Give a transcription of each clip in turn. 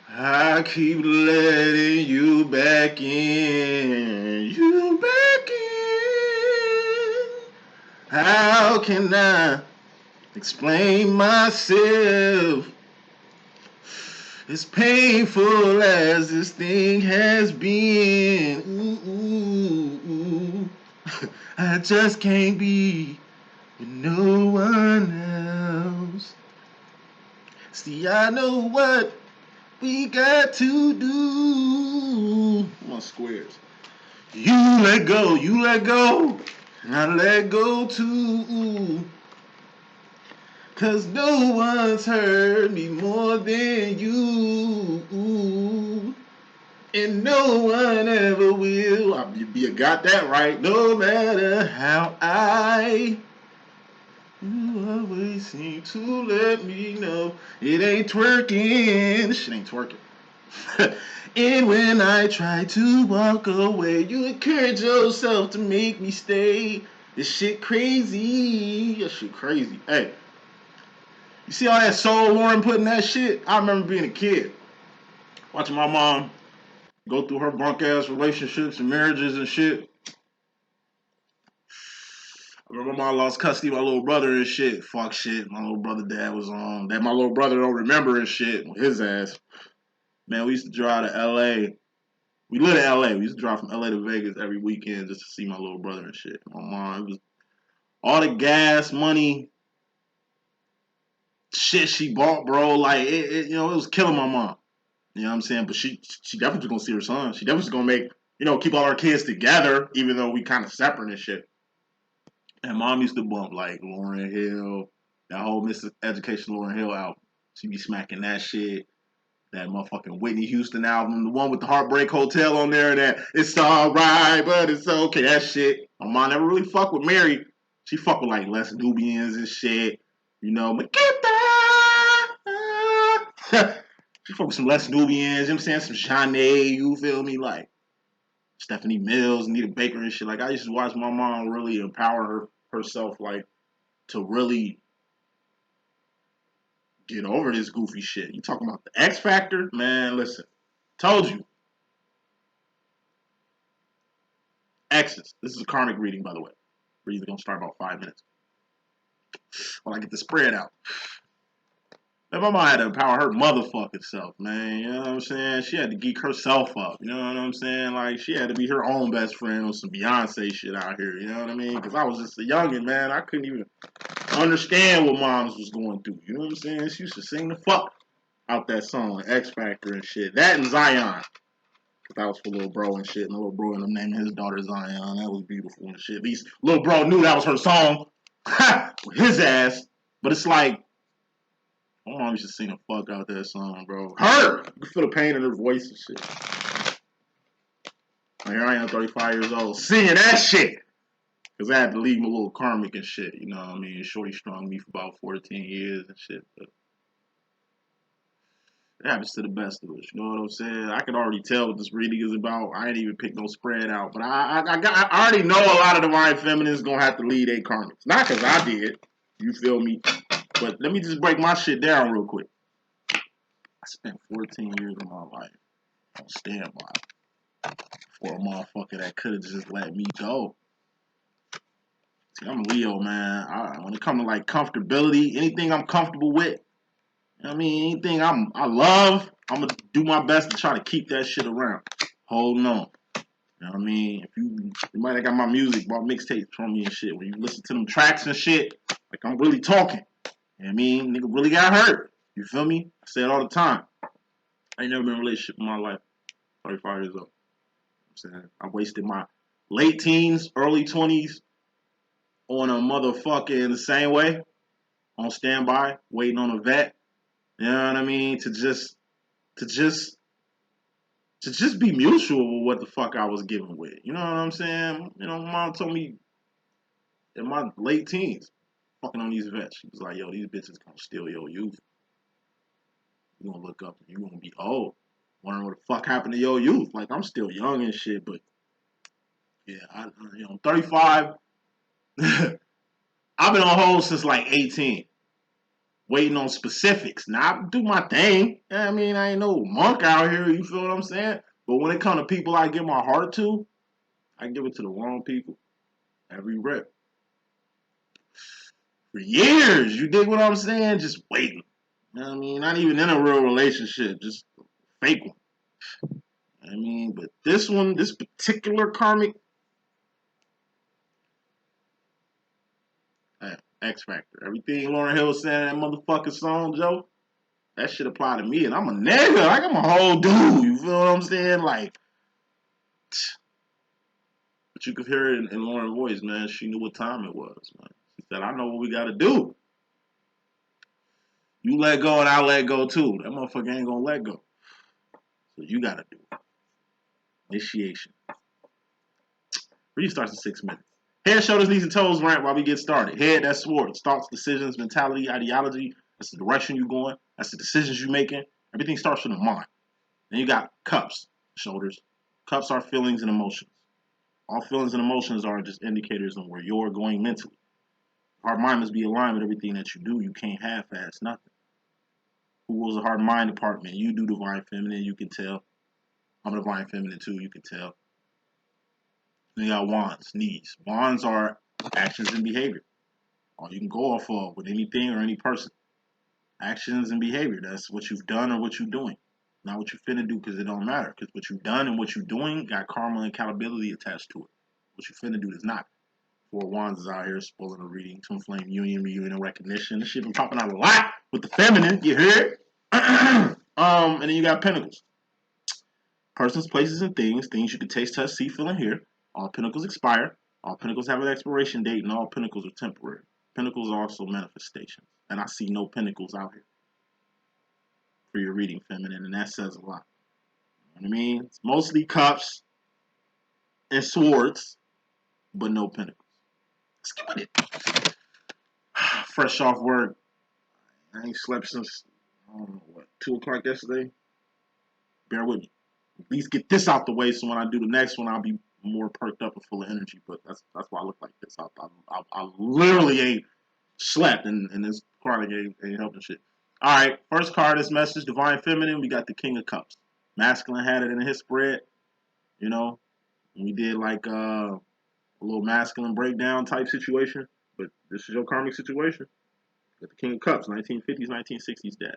I keep letting you back in. You back in. How can I explain myself? As painful as this thing has been. Ooh. I just can't be with no one else. See, I know what we got to do. Come on, squares. You let go, and I let go too. 'Cause no one's hurt me more than you. And no one ever will. You got that right. No matter how you always seem to let me know it ain't twerking. This shit ain't twerking. And when I try to walk away, you encourage yourself to make me stay. This shit crazy. This shit crazy. Hey, you see all that soul Lauren put in that shit? I remember being a kid, watching my mom go through her bunk ass relationships and marriages and shit. I remember my mom lost custody of my little brother and shit. Fuck shit. My little brother dad was on. That my little brother don't remember and shit. His ass. Man, we used to drive to LA. We lived in LA. We used to drive from LA to Vegas every weekend just to see my little brother and shit. My mom, it was all the gas, money, shit she bought, bro. Like, it was killing my mom. You know what I'm saying? But she definitely was gonna see her son. She definitely was gonna make, keep all our kids together, even though we kind of separate and shit. And mom used to bump like Lauryn Hill, that whole Mr. Education Lauryn Hill album. She be smacking that shit. That motherfucking Whitney Houston album, the one with the Heartbreak Hotel on there, that it's alright, but it's okay. That shit. My mom never really fucked with Mary. She fucked with like Les Nubians and shit. She fucked with some Les Nubians, you know what I'm saying? Some Jeanne, you feel me? Like Stephanie Mills, Anita Baker and shit. Like I used to watch my mom really empower herself, like, to really get over this goofy shit. You talking about the X Factor? Man, listen. Told you. X's. This is a karmic reading, by the way. We're either going to start about 5 minutes while I get the spread out. Man, my mom had to empower her motherfucking self, man. You know what I'm saying? She had to geek herself up. You know what I'm saying? Like, she had to be her own best friend on some Beyonce shit out here. You know what I mean? Because I was just a youngin', man. I couldn't even understand what moms was going through. You know what I'm saying? She used to sing the fuck out that song, X Factor and shit. That and Zion. That was for little bro and shit. And little bro and them naming his daughter Zion. That was beautiful and shit. At least little bro knew that was her song. His ass. But it's like, my mom used to sing the fuck out that song, bro. Her! You could feel the pain in her voice and shit. And here I am, 35 years old, singing that shit. Because I had to leave my little karmic and shit. You know what I mean? Shorty strung me for about 14 years and shit. But it happens to the best of us. You know what I'm saying? I can already tell what this reading is about. I ain't even picked no spread out. But I already know a lot of divine feminists going to have to lead a karmics. Not because I did. You feel me? But let me just break my shit down real quick. I spent 14 years of my life on standby for a motherfucker that could have just let me go. See, I'm a Leo, man. When it comes to like comfortability, anything I'm comfortable with, you know what I mean, anything I love, I'm gonna do my best to try to keep that shit around. Holding on. You know what I mean? If you might have got my music, bought mixtapes from me and shit. When you listen to them tracks and shit, like I'm really talking. You know what I mean? Nigga really got hurt. You feel me? I say it all the time. I ain't never been in a relationship in my life. 35 years old. You know I'm saying? I wasted my late teens, early 20s on a motherfucker the same way. On standby, waiting on a vet. You know what I mean? To just be mutual with what the fuck I was given with. You know what I'm saying? You know, my mom told me in my late teens, fucking on these vets. She was like, yo, these bitches gonna steal your youth. You gonna look up and you gonna be old. Wondering what the fuck happened to your youth. Like, I'm still young and shit, but yeah, I'm 35. I've been on hold since like 18. waiting on specifics. Now, I do my thing. I mean, I ain't no monk out here, you feel what I'm saying? But when it comes to people I give my heart to, I give it to the wrong people. Every rep. For years, you dig what I'm saying? Just waiting. You know what I mean? Not even in a real relationship, just a fake one. I mean, but this one, this particular karmic, X Factor. Everything Lauryn Hill said in that motherfucking song, Joe, that shit apply to me. And I'm a nigga. Like, I'm a whole dude. You feel what I'm saying? Like, but you could hear it in Lauren's voice, man. She knew what time it was, man. She said, I know what we got to do. You let go and I let go too. That motherfucker ain't gonna let go. So you got to do it. Initiation. Read starts in 6 minutes. Head, shoulders, knees, and toes rant while we get started. Head, that's swords, thoughts, decisions, mentality, ideology. That's the direction you're going. That's the decisions you're making. Everything starts from the mind. Then you got cups, shoulders. Cups are feelings and emotions. All feelings and emotions are just indicators on where you're going mentally. Heart mind must be aligned with everything that you do. You can't half-ass nothing. Who rules the heart mind department? You do divine feminine, you can tell. I'm a divine feminine too, you can tell. Then you got wands, knees. Wands are actions and behavior. All you can go off of with anything or any person. Actions and behavior. That's what you've done or what you're doing. Not what you finna do, because it don't matter. Because what you've done and what you're doing got karma and accountability attached to it. What you finna do does not. Four Wands is out here spoiling the reading. Twin Flame Union, reunion, and recognition. This shit been popping out a lot with the feminine. You hear it? And then you got Pentacles. Persons, places, and things. Things you can taste, touch, see, feel, and hear. All Pentacles expire. All Pentacles have an expiration date, and all Pentacles are temporary. Pentacles are also manifestations. And I see no Pentacles out here for your reading, feminine, and that says a lot. You know what I mean? It's mostly cups and swords, but no Pentacles. Let's get with it. Fresh off work. I ain't slept since, I don't know what, 2 o'clock yesterday? Bear with me. At least get this out the way so when I do the next one, I'll be more perked up and full of energy. But that's why I look like this. I literally ain't slept, and this card ain't helping shit. All right, first card, this message, Divine Feminine. We got the King of Cups. Masculine had it in his spread. You know, we did like a little masculine breakdown type situation. But this is your karmic situation. Got the King of Cups, 1950s, 1960s dad.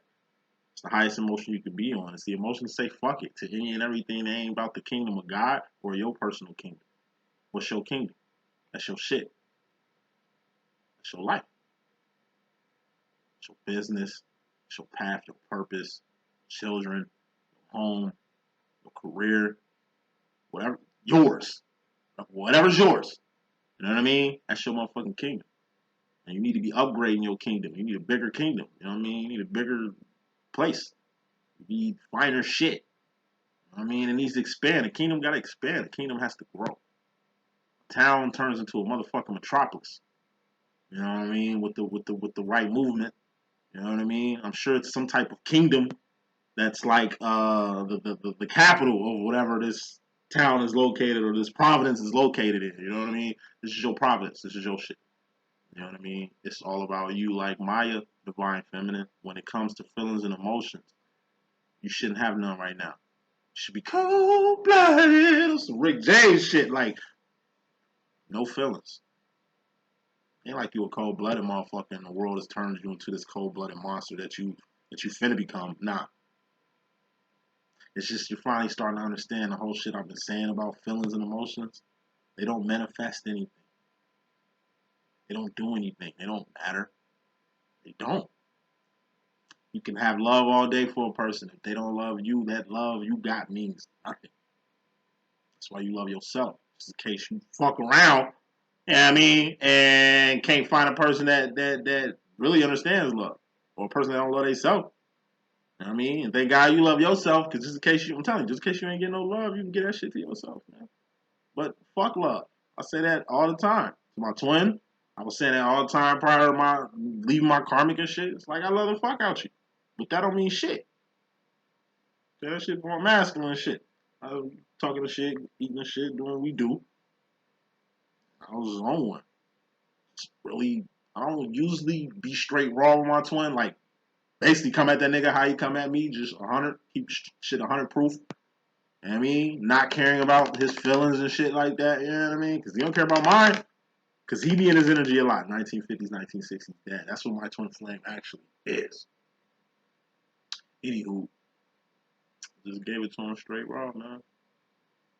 It's the highest emotion you could be on. It's the emotion to say fuck it to any and everything that ain't about the kingdom of God or your personal kingdom. What's your kingdom? That's your shit. That's your life. It's your business. It's your path, your purpose, children, your home, your career, whatever. Yours. Whatever's yours. You know what I mean? That's your motherfucking kingdom. And you need to be upgrading your kingdom. You need a bigger kingdom. You know what I mean? You need a bigger place. You need finer shit. You know what I mean? It needs to expand. The kingdom got to expand. The kingdom has to grow. Town turns into a motherfucking metropolis. You know what I mean? With the right movement. You know what I mean? I'm sure it's some type of kingdom that's like the capital of whatever this town is located or this province is located in. You know what I mean? This is your province. This is your shit. You know what I mean? It's all about you, like Maya, divine feminine. When it comes to feelings and emotions, you shouldn't have none right now. You should be cold-blooded. Some Rick James shit, like no feelings. Ain't like you a cold-blooded motherfucker and the world has turned you into this cold-blooded monster that you finna become. Nah. It's just you're finally starting to understand the whole shit I've been saying about feelings and emotions. They don't manifest anything. They don't do anything. They don't matter. They don't. You can have love all day for a person. If they don't love you, that love you got means nothing. That's why you love yourself. Just in case you fuck around, you know what I mean, and can't find a person that really understands love. Or a person that don't love themselves. You know what I mean? And thank God you love yourself, because just in case I'm telling you, just in case you ain't getting no love, you can get that shit to yourself, man. But fuck love. I say that all the time. To my twin, I was saying that all the time prior to my leaving my karmic and shit. It's like I love the fuck out you. But that don't mean shit. That shit more masculine shit. I was talking to shit, eating the shit, doing what we do. I was his own one. Really, don't usually be straight raw with my twin. Like, basically come at that nigga how he come at me, just 100, keep shit 100 proof. You know what I mean? Not caring about his feelings and shit like that, you know what I mean? Because he don't care about mine. Because he be in his energy a lot. 1950s, 1960s. Yeah, that's what my twin flame actually is. Anywho, just gave it to him straight raw, man.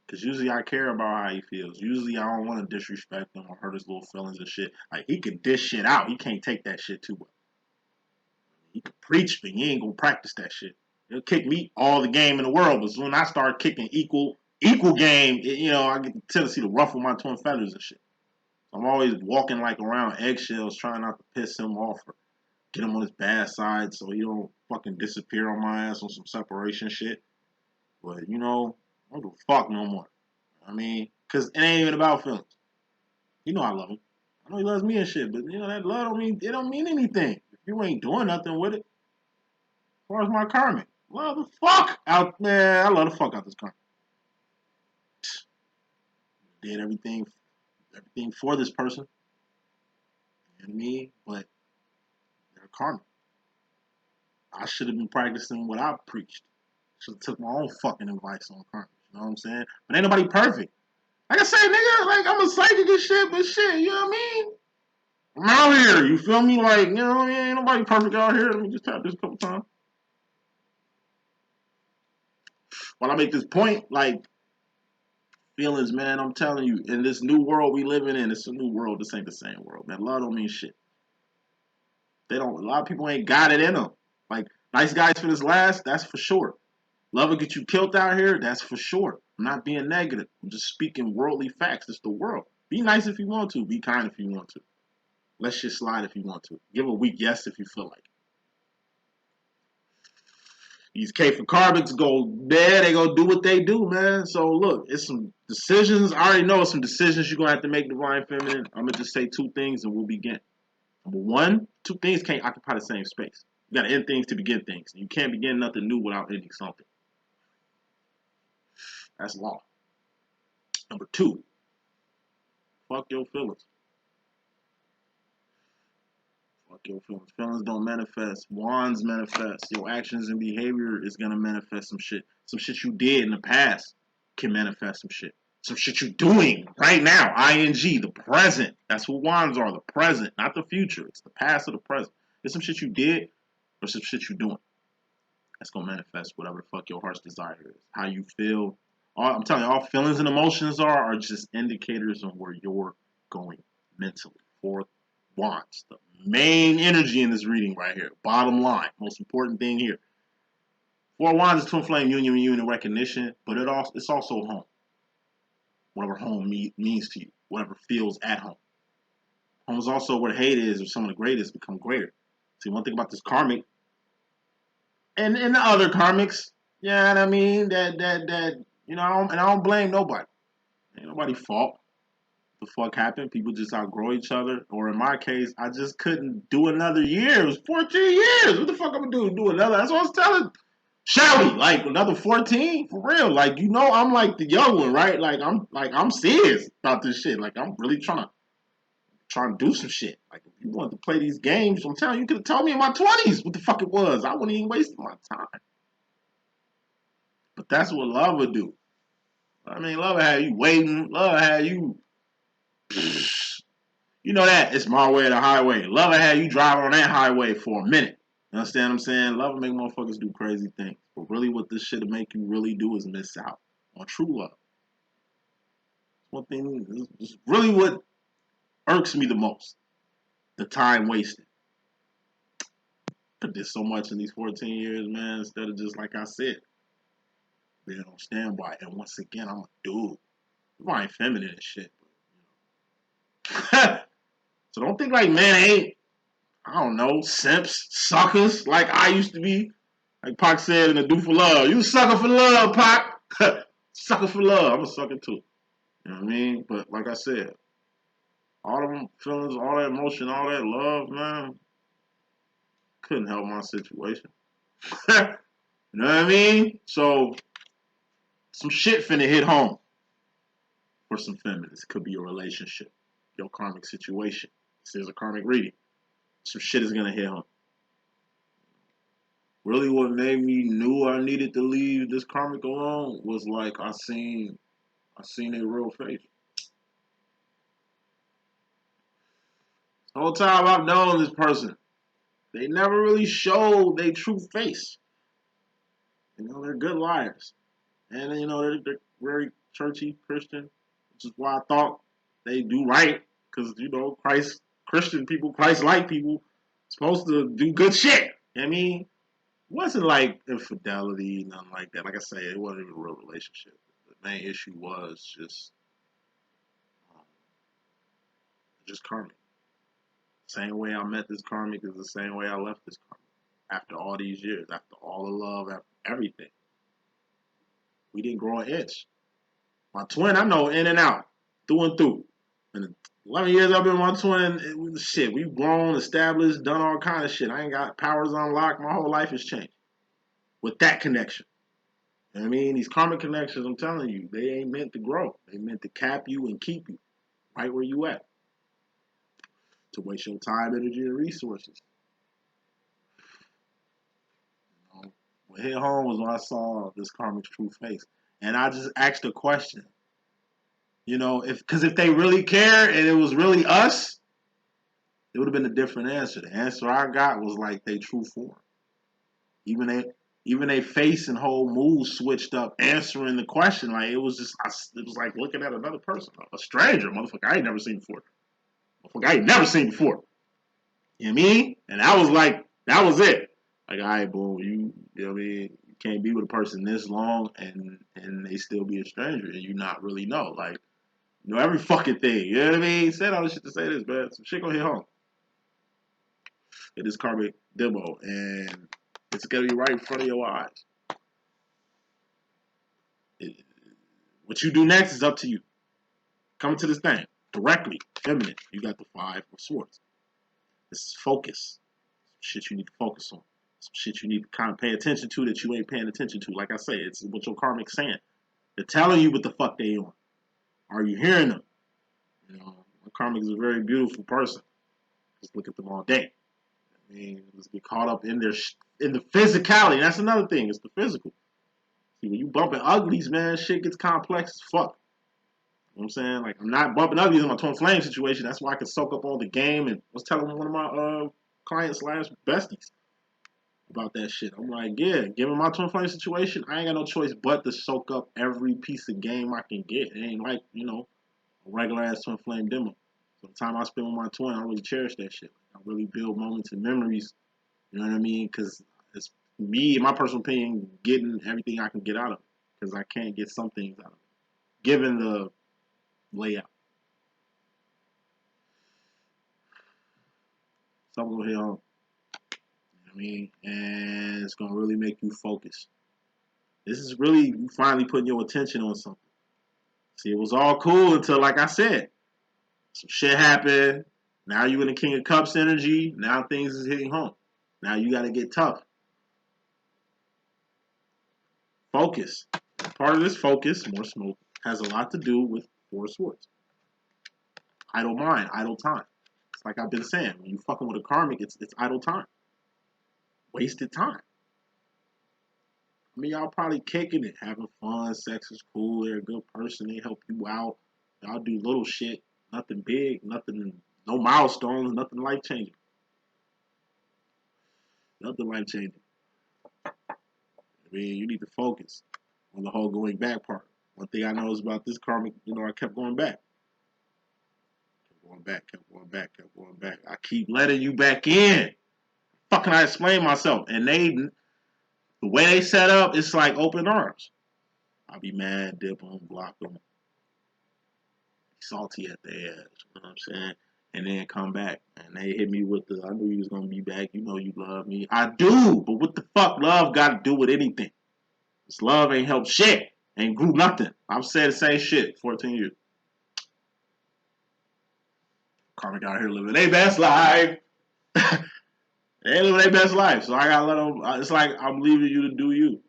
Because usually I care about how he feels. Usually I don't want to disrespect him or hurt his little feelings and shit. Like, he can dish shit out. He can't take that shit too well. He can preach, but he ain't gonna practice that shit. He'll kick me all the game in the world, but when I start kicking equal game, I get the tendency to ruffle my twin feathers and shit. So I'm always walking like around eggshells, trying not to piss him off or get him on his bad side so he don't fucking disappear on my ass on some separation shit. But I don't give a fuck no more. I mean, cause it ain't even about feelings. I love him. I know he loves me and shit, but that love don't mean anything if you ain't doing nothing with it. As far as my karmic, love the fuck out, man. I love the fuck out this karmic. Did everything for this person and me, but they're karmic. I should have been practicing what I preached. Should have took my own fucking advice on karmic. You know what I'm saying? But ain't nobody perfect. Like I say, nigga, like I'm a psychic and shit, but shit, you know what I mean? I'm out here, you feel me? Like, ain't nobody perfect out here. Let me just tap this a couple times. While I make this point, like, feelings, man, I'm telling you, in this new world we living in, it's a new world. This ain't the same world, man. Love don't mean shit. A lot of people ain't got it in them. Like, nice guys for this last, that's for sure. Love will get you killed out here, that's for sure. I'm not being negative. I'm just speaking worldly facts. It's the world. Be nice if you want to. Be kind if you want to. Let shit slide if you want to. Give a weak yes if you feel like it. These K for Karmics go there, they go do what they do, man. So look, it's some decisions. I already know it's some decisions you're gonna have to make, Divine Feminine. I'm gonna just say two things and we'll begin. Number one, two things can't occupy the same space. You gotta end things to begin things. You can't begin nothing new without ending something. That's law. Number two, fuck your feelings. Fuck your feelings. Feelings don't manifest. Wands manifest. Your actions and behavior is gonna manifest some shit. Some shit you did in the past can manifest some shit. Some shit you're doing right now. ING, the present. That's what wands are. The present, not the future. It's the past or the present. It's some shit you did or some shit you're doing. That's gonna manifest whatever the fuck your heart's desire is. How you feel. I'm telling you, all feelings and emotions are just indicators on where you're going mentally. Fourth, wands. The main energy in this reading right here. Bottom line. Most important thing here. Four wands is twin flame union and recognition, but it's also home. Whatever home means to you. Whatever feels at home. Home is also where hate is, or some of the greatest become greater. See, one thing about this karmic, and the other karmics, yeah, you know what I mean, that I don't blame nobody. Ain't nobody's fault. The fuck happened? People just outgrow each other. Or in my case, I just couldn't do another year. It was 14 years. What the fuck I'm gonna do another? That's what I was telling Shelly. Like another 14? For real. Like, I'm like the young one, right? I'm serious about this shit. Like, I'm really trying to do some shit. Like, if you wanted to play these games, I'm telling you, you could have told me in my 20s what the fuck it was. I wouldn't even waste my time. But that's what love would do. I mean, love would have you waiting. Love would have you. You know that it's my way or the highway. Love would have you driving on that highway for a minute. You understand what I'm saying? Love will make motherfuckers do crazy things. But really what this shit will make you really do is miss out on true love. One thing is really what irks me the most. The time wasted. I did so much in these 14 years, man, instead of just like I said, being on standby. And once again, I'm a dude. I ain't feminine and shit. But, so don't think like man ain't, I don't know, simps, suckers like I used to be. Like Pac said in the Do for Love. You sucker for love, Pac. Sucker for love. I'm a sucker too. You know what I mean? But like I said, all them feelings, all that emotion, all that love, man, couldn't help my situation. You know what I mean? So, some shit finna hit home for some feminists. Could be your relationship, your karmic situation. This is a karmic reading. some shit is gonna hit home. Really, what made me knew I needed to leave this karmic alone was like I seen their real face. The whole time I've known this person, they never really showed their true face. You know, they're good liars. And, you know, they're very churchy, Christian, which is why I thought they do right. Because, you know, Christian people, Christ-like people, supposed to do good shit. I mean, it wasn't like infidelity, nothing like that. Like I say, it wasn't even a real relationship. The main issue was just karmic. Same way I met this karmic is the same way I left this karmic. After all these years, after all the love, after everything. We didn't grow an inch. My twin, I know in and out, through and through. In the 11 years I've been with my twin, shit, we've grown, established, done all kind of shit. I ain't got powers unlocked. My whole life has changed with that connection. You know what I mean? These karmic connections, I'm telling you, they ain't meant to grow. They meant to cap you and keep you right where you at. To waste your time, energy, and resources. You know? What hit home was when I saw this karmic's true face. And I just asked a question. You know, because if they really care and it was really us, it would have been a different answer. The answer I got was like they true form. Even they face and whole mood switched up answering the question. Like it was like looking at another person, a stranger, motherfucker I ain't never seen before. Motherfucker I ain't never seen before. You know what I mean? And that was it. Like, all right, boom, you know what I mean? You can't be with a person this long and they still be a stranger and you not really know. Like, you know every fucking thing. You know what I mean? Said all this shit to say this, man. Some shit gonna hit home. It is karmic demo, and it's gonna be right in front of your eyes. What you do next is up to you. Coming to this thing directly, feminine. You got the 5 of swords. This is focus. Some shit you need to focus on. Some shit you need to kind of pay attention to that you ain't paying attention to. Like I say, it's what your karmic's saying. They're telling you what the fuck they on. Are you hearing them? You know, my karmic is a very beautiful person. Just look at them all day. I mean, let's get caught up in the physicality. That's another thing. It's the physical. See, when you bumping uglies, man, shit gets complex as fuck. You know what I'm saying? Like, I'm not bumping uglies in my twin flame situation. That's why I can soak up all the game. And I was telling one of my clients / besties about that shit. I'm like, yeah, given my twin flame situation, I ain't got no choice but to soak up every piece of game I can get. It ain't like, you know, a regular ass twin flame demo. So the time I spend with my twin, I really cherish that shit. I really build moments and memories. You know what I mean? Because it's me, in my personal opinion, getting everything I can get out of it. Because I can't get some things out of it, given the layout. Something will hit home. You know what I mean? And it's going to really make you focus. This is really you finally putting your attention on something. See, it was all cool until, like I said, some shit happened. Now you in the King of Cups energy. Now things is hitting home. Now you got to get tough. Focus. Part of this focus, more smoke, has a lot to do with 4 swords. Idle mind, idle time. It's like I've been saying, when you fucking with a karmic, it's idle time. Wasted time. I mean, y'all probably kicking it, having fun, sex is cool, they're a good person, they help you out. Y'all do little shit, nothing big, nothing, no milestones, nothing life changing. Nothing life changing. I mean, you need to focus on the whole going back part. One thing I know is about this karmic, you know, I kept going back. Kept going back. I keep letting you back in. Fucking I explain myself. And the way they set up, it's like open arms. I'll be mad, dip them, block them. Salty at the edge. You know what I'm saying? And then come back. And they hit me with I knew you was going to be back. You know you love me. I do. But what the fuck love got to do with anything? This love ain't helped shit. Ain't grew nothing. I've said the same shit 14 years. Karmic out here living their best life. They ain't living their best life. So I got to let them. It's like I'm leaving you to do you.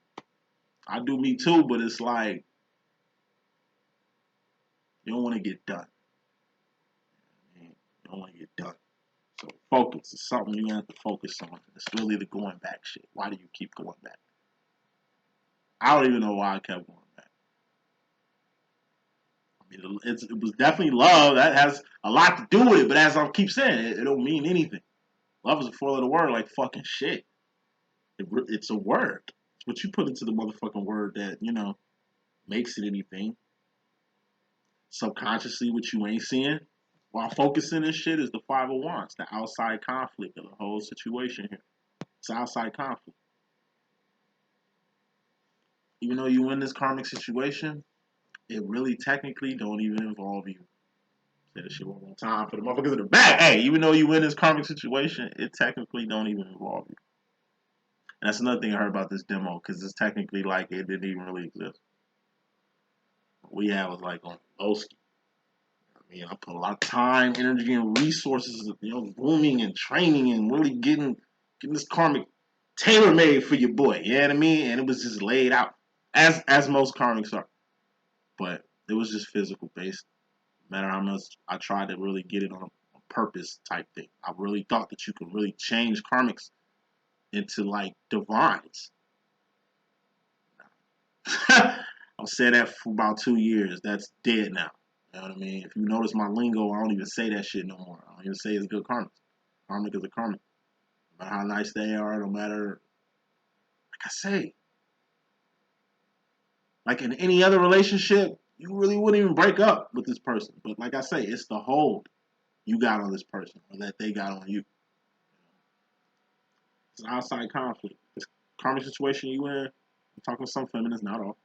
I do me too, but it's like you don't want to get done. You don't want to get done. So focus is something you have to focus on. It's really the going back shit. Why do you keep going back? I don't even know why I kept going back. I mean, it was definitely love. That has a lot to do with it. But as I keep saying, it don't mean anything. Love is a four-letter word like fucking shit. It's a word. It's what you put into the motherfucking word that, you know, makes it anything. Subconsciously, what you ain't seeing while focusing this shit is the Five of Wands, the outside conflict of the whole situation here. It's outside conflict. Even though you in this karmic situation, it really technically don't even involve you. Say this shit one more time for the motherfuckers in the back. Hey, even though you in this karmic situation, it technically don't even involve you. And that's another thing I heard about this demo, because it's technically like it didn't even really exist. What we had was like on Oski. I mean, I put a lot of time, energy, and resources, you know, grooming and training and really getting this karmic tailor made for your boy. You know what I mean? And it was just laid out as most karmics are. But it was just physical based. No matter how much I tried to really get it on a purpose type thing. I really thought that you could really change karmics into like divines. I've said that for about 2 years. That's dead now. You know what I mean? If you notice my lingo, I don't even say that shit no more. I don't even say it's good karmic. Karmic is a karmic. No matter how nice they are, no matter, like I say, like in any other relationship, you really wouldn't even break up with this person. But like I say, it's the hold you got on this person or that they got on you. It's an outside conflict. This karmic situation you in, I'm talking to some feminists, not all.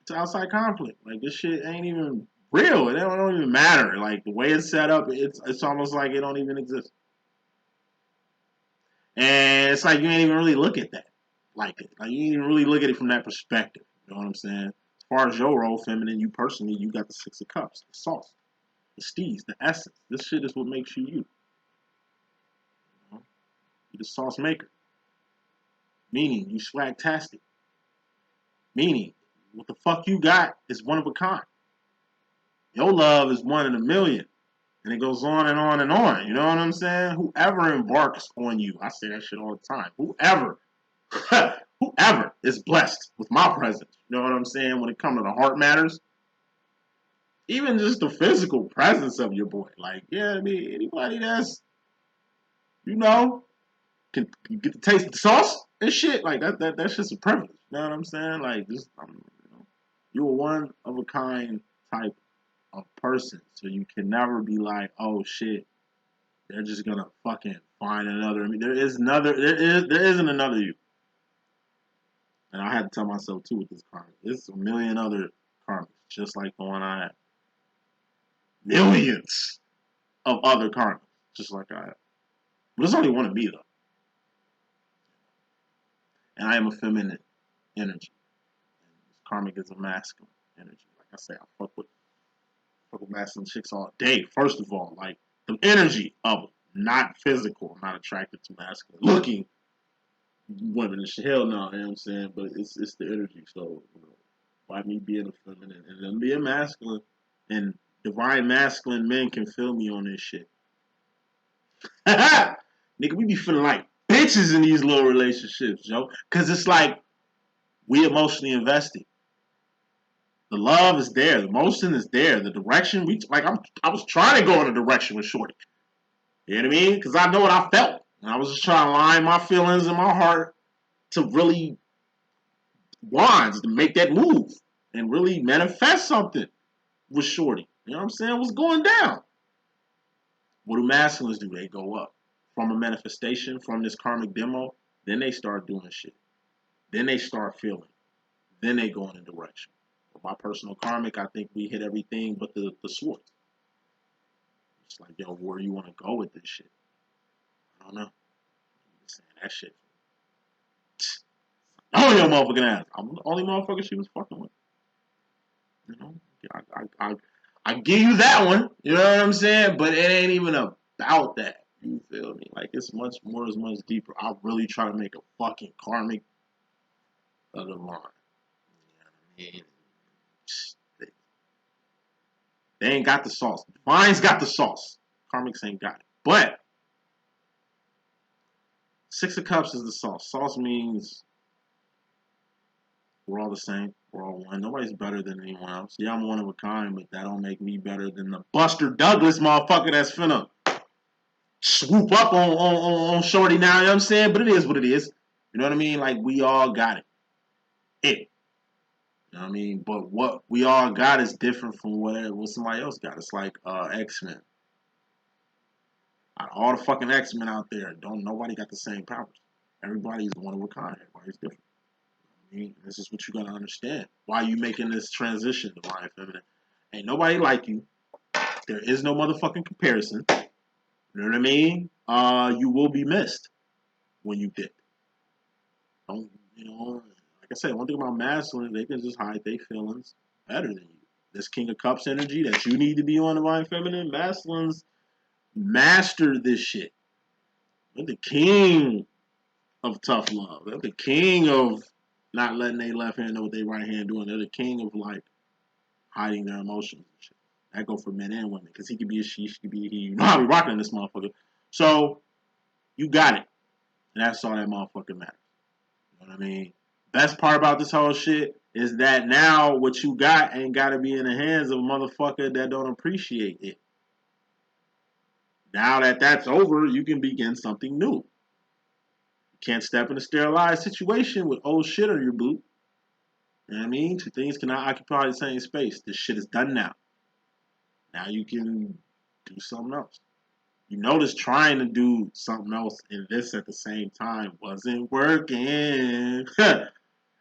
It's an outside conflict. Like this shit ain't even real. It don't even matter. Like the way it's set up, it's almost like it don't even exist. And it's like you ain't even really look at that like it. Like you ain't even really look at it from that perspective. You know what I'm saying? As far as your role, feminine, you personally, you got the Six of Cups, the sauce, the steez, the essence. This shit is what makes you you. You know? You're the sauce maker. Meaning you swagtastic. Meaning what the fuck you got is one of a kind. Your love is one in a million. And it goes on and on and on. You know what I'm saying? Whoever embarks on you, I say that shit all the time. Whoever is blessed with my presence. You know what I'm saying? When it comes to the heart matters, even just the physical presence of your boy. Like, yeah, I mean, anybody that's, you know, can get to taste the sauce and shit. Like that's just a privilege. You know what I'm saying? Like, just you know, you're a one of a kind type of person, so you can never be like, oh shit, they're just gonna fucking find another. I mean, there isn't another you. And I had to tell myself too with this karmic. There's a million other karmics, just like the one I have. Millions of other karmics, just like I have. But there's only one of me though. And I am a feminine energy. And karmic is a masculine energy. Like I say, I fuck with masculine chicks all day. First of all, like the energy of it, not physical. I'm not attracted to masculine looking women and shit. Hell no, you know what I'm saying? But it's the energy. So, you know, by me being a feminine and them being masculine and divine masculine men can feel me on this shit. Nigga, we be feeling like bitches in these little relationships, yo. Cause it's like we emotionally invested. The love is there, the emotion is there, the direction I was trying to go in a direction with Shorty. You know what I mean? Cause I know what I felt. And I was just trying to line my feelings in my heart to really wands to make that move and really manifest something with Shorty. You know what I'm saying? What's going down? What do masculines do? They go up from a manifestation from this karmic demo. Then they start doing shit. Then they start feeling. Then they go in a direction. With my personal karmic, I think we hit everything but the swords. It's like, yo, where do you want to go with this shit? I don't know. I'm just saying that shit. Oh, your motherfucking ass. I'm the only motherfucker she was fucking with. You know, I give you that one. You know what I'm saying? But it ain't even about that. You feel me? Like it's much more, it's much deeper. I really try to make a fucking karmic of the line. You know what I mean? They ain't got the sauce. Mine's got the sauce. Karmics ain't got it. But Six of Cups is the sauce. Sauce means we're all the same. We're all one. Nobody's better than anyone else. Yeah, I'm one of a kind, but that don't make me better than the Buster Douglas motherfucker that's finna swoop up on Shorty now. You know what I'm saying? But it is what it is. You know what I mean? Like, we all got it. You know what I mean? But what we all got is different from what somebody else got. It's like X-Men. Out of all the fucking X-Men out there, nobody got the same powers. Everybody's one of a kind. Everybody's different. I mean, this is what you gotta understand. Why you making this transition, divine feminine? Ain't nobody like you. There is no motherfucking comparison. You know what I mean? You will be missed when you dip. Don't like I said, one thing about masculine, they can just hide their feelings better than you. This King of Cups energy that you need to be on, divine feminine, masculines master this shit. They're the king of tough love. They're the king of not letting their left hand know what their right hand doing. They're the king of like hiding their emotions and shit. That go for men and women, because he could be a she could be a he. You know how we rocking this motherfucker. So you got it. And that's all that motherfucker matters. You know what I mean? Best part about this whole shit is that now what you got ain't gotta be in the hands of a motherfucker that don't appreciate it. Now that that's over, you can begin something new. You can't step in a sterilized situation with old shit on your boot. You know what I mean? Two things cannot occupy the same space. This shit is done now. Now you can do something else. You notice trying to do something else in this at the same time wasn't working.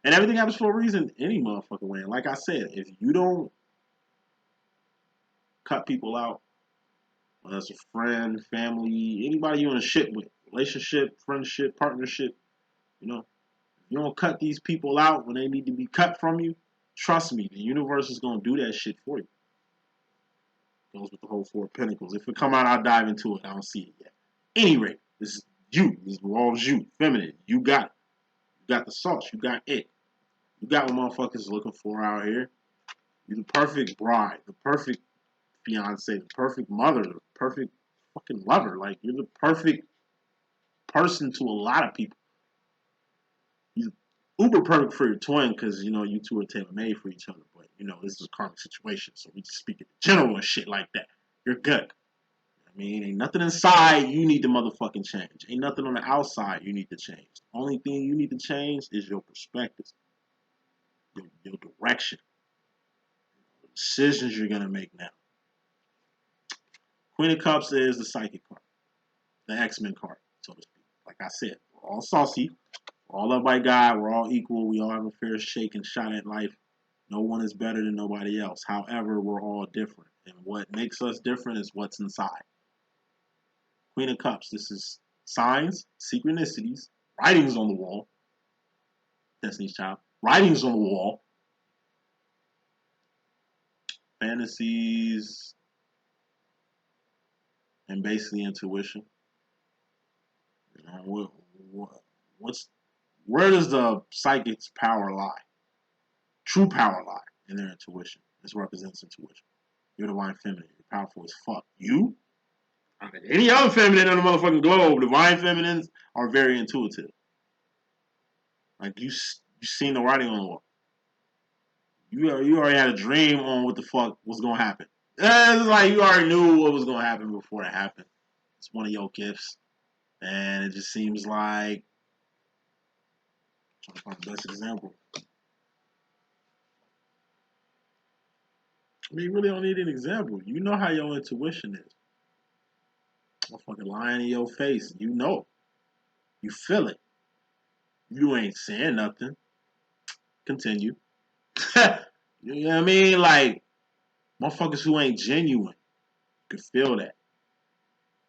And everything happens for a reason any motherfucking way. And like I said, if you don't cut people out, whether it's a friend, family, anybody you in a shit with, relationship, friendship, partnership, you know, if you don't cut these people out when they need to be cut from you, trust me, the universe is going to do that shit for you. Goes with the whole Four of Pentacles. If it come out, I'll dive into it. I don't see it yet. Any rate, this is you. This involves you. Feminine. You got it. You got the sauce. You got it. You got what motherfuckers is looking for out here. You're the perfect bride. The perfect fiance. The perfect mother. The perfect fucking lover. Like, you're the perfect person to a lot of people. You're uber perfect for your twin because, you know, you two are tailor-made for each other. But, you know, this is a karmic situation. So we just speak in general and shit like that. You're good. I mean, ain't nothing inside you need to motherfucking change. Ain't nothing on the outside you need to change. The only thing you need to change is your perspective, your direction, the decisions you're going to make now. Queen of Cups is the psychic card, the X-Men card, so to speak. Like I said, we're all saucy. We're all loved by God. We're all equal. We all have a fair shake and shot at life. No one is better than nobody else. However, we're all different. And what makes us different is what's inside. Queen of Cups, this is signs, synchronicities, writings on the wall. Destiny's Child. Writings on the wall. Fantasies. And basically intuition. You know, where does the psychic's power lie? True power lie in their intuition. This represents intuition. You're divine feminine. You're powerful as fuck. You? I mean, any other feminine on the motherfucking globe, divine feminines are very intuitive. Like, you seen the writing on the wall. You already had a dream on what the fuck was going to happen. It's like you already knew what was going to happen before it happened. It's one of your gifts. And it just seems like, I'm trying to find the best example. I mean, you really don't need an example. You know how your intuition is. I'm fucking lying in your face. You know. You feel it. You ain't saying nothing. Continue. You know what I mean? Like, motherfuckers who ain't genuine can feel that.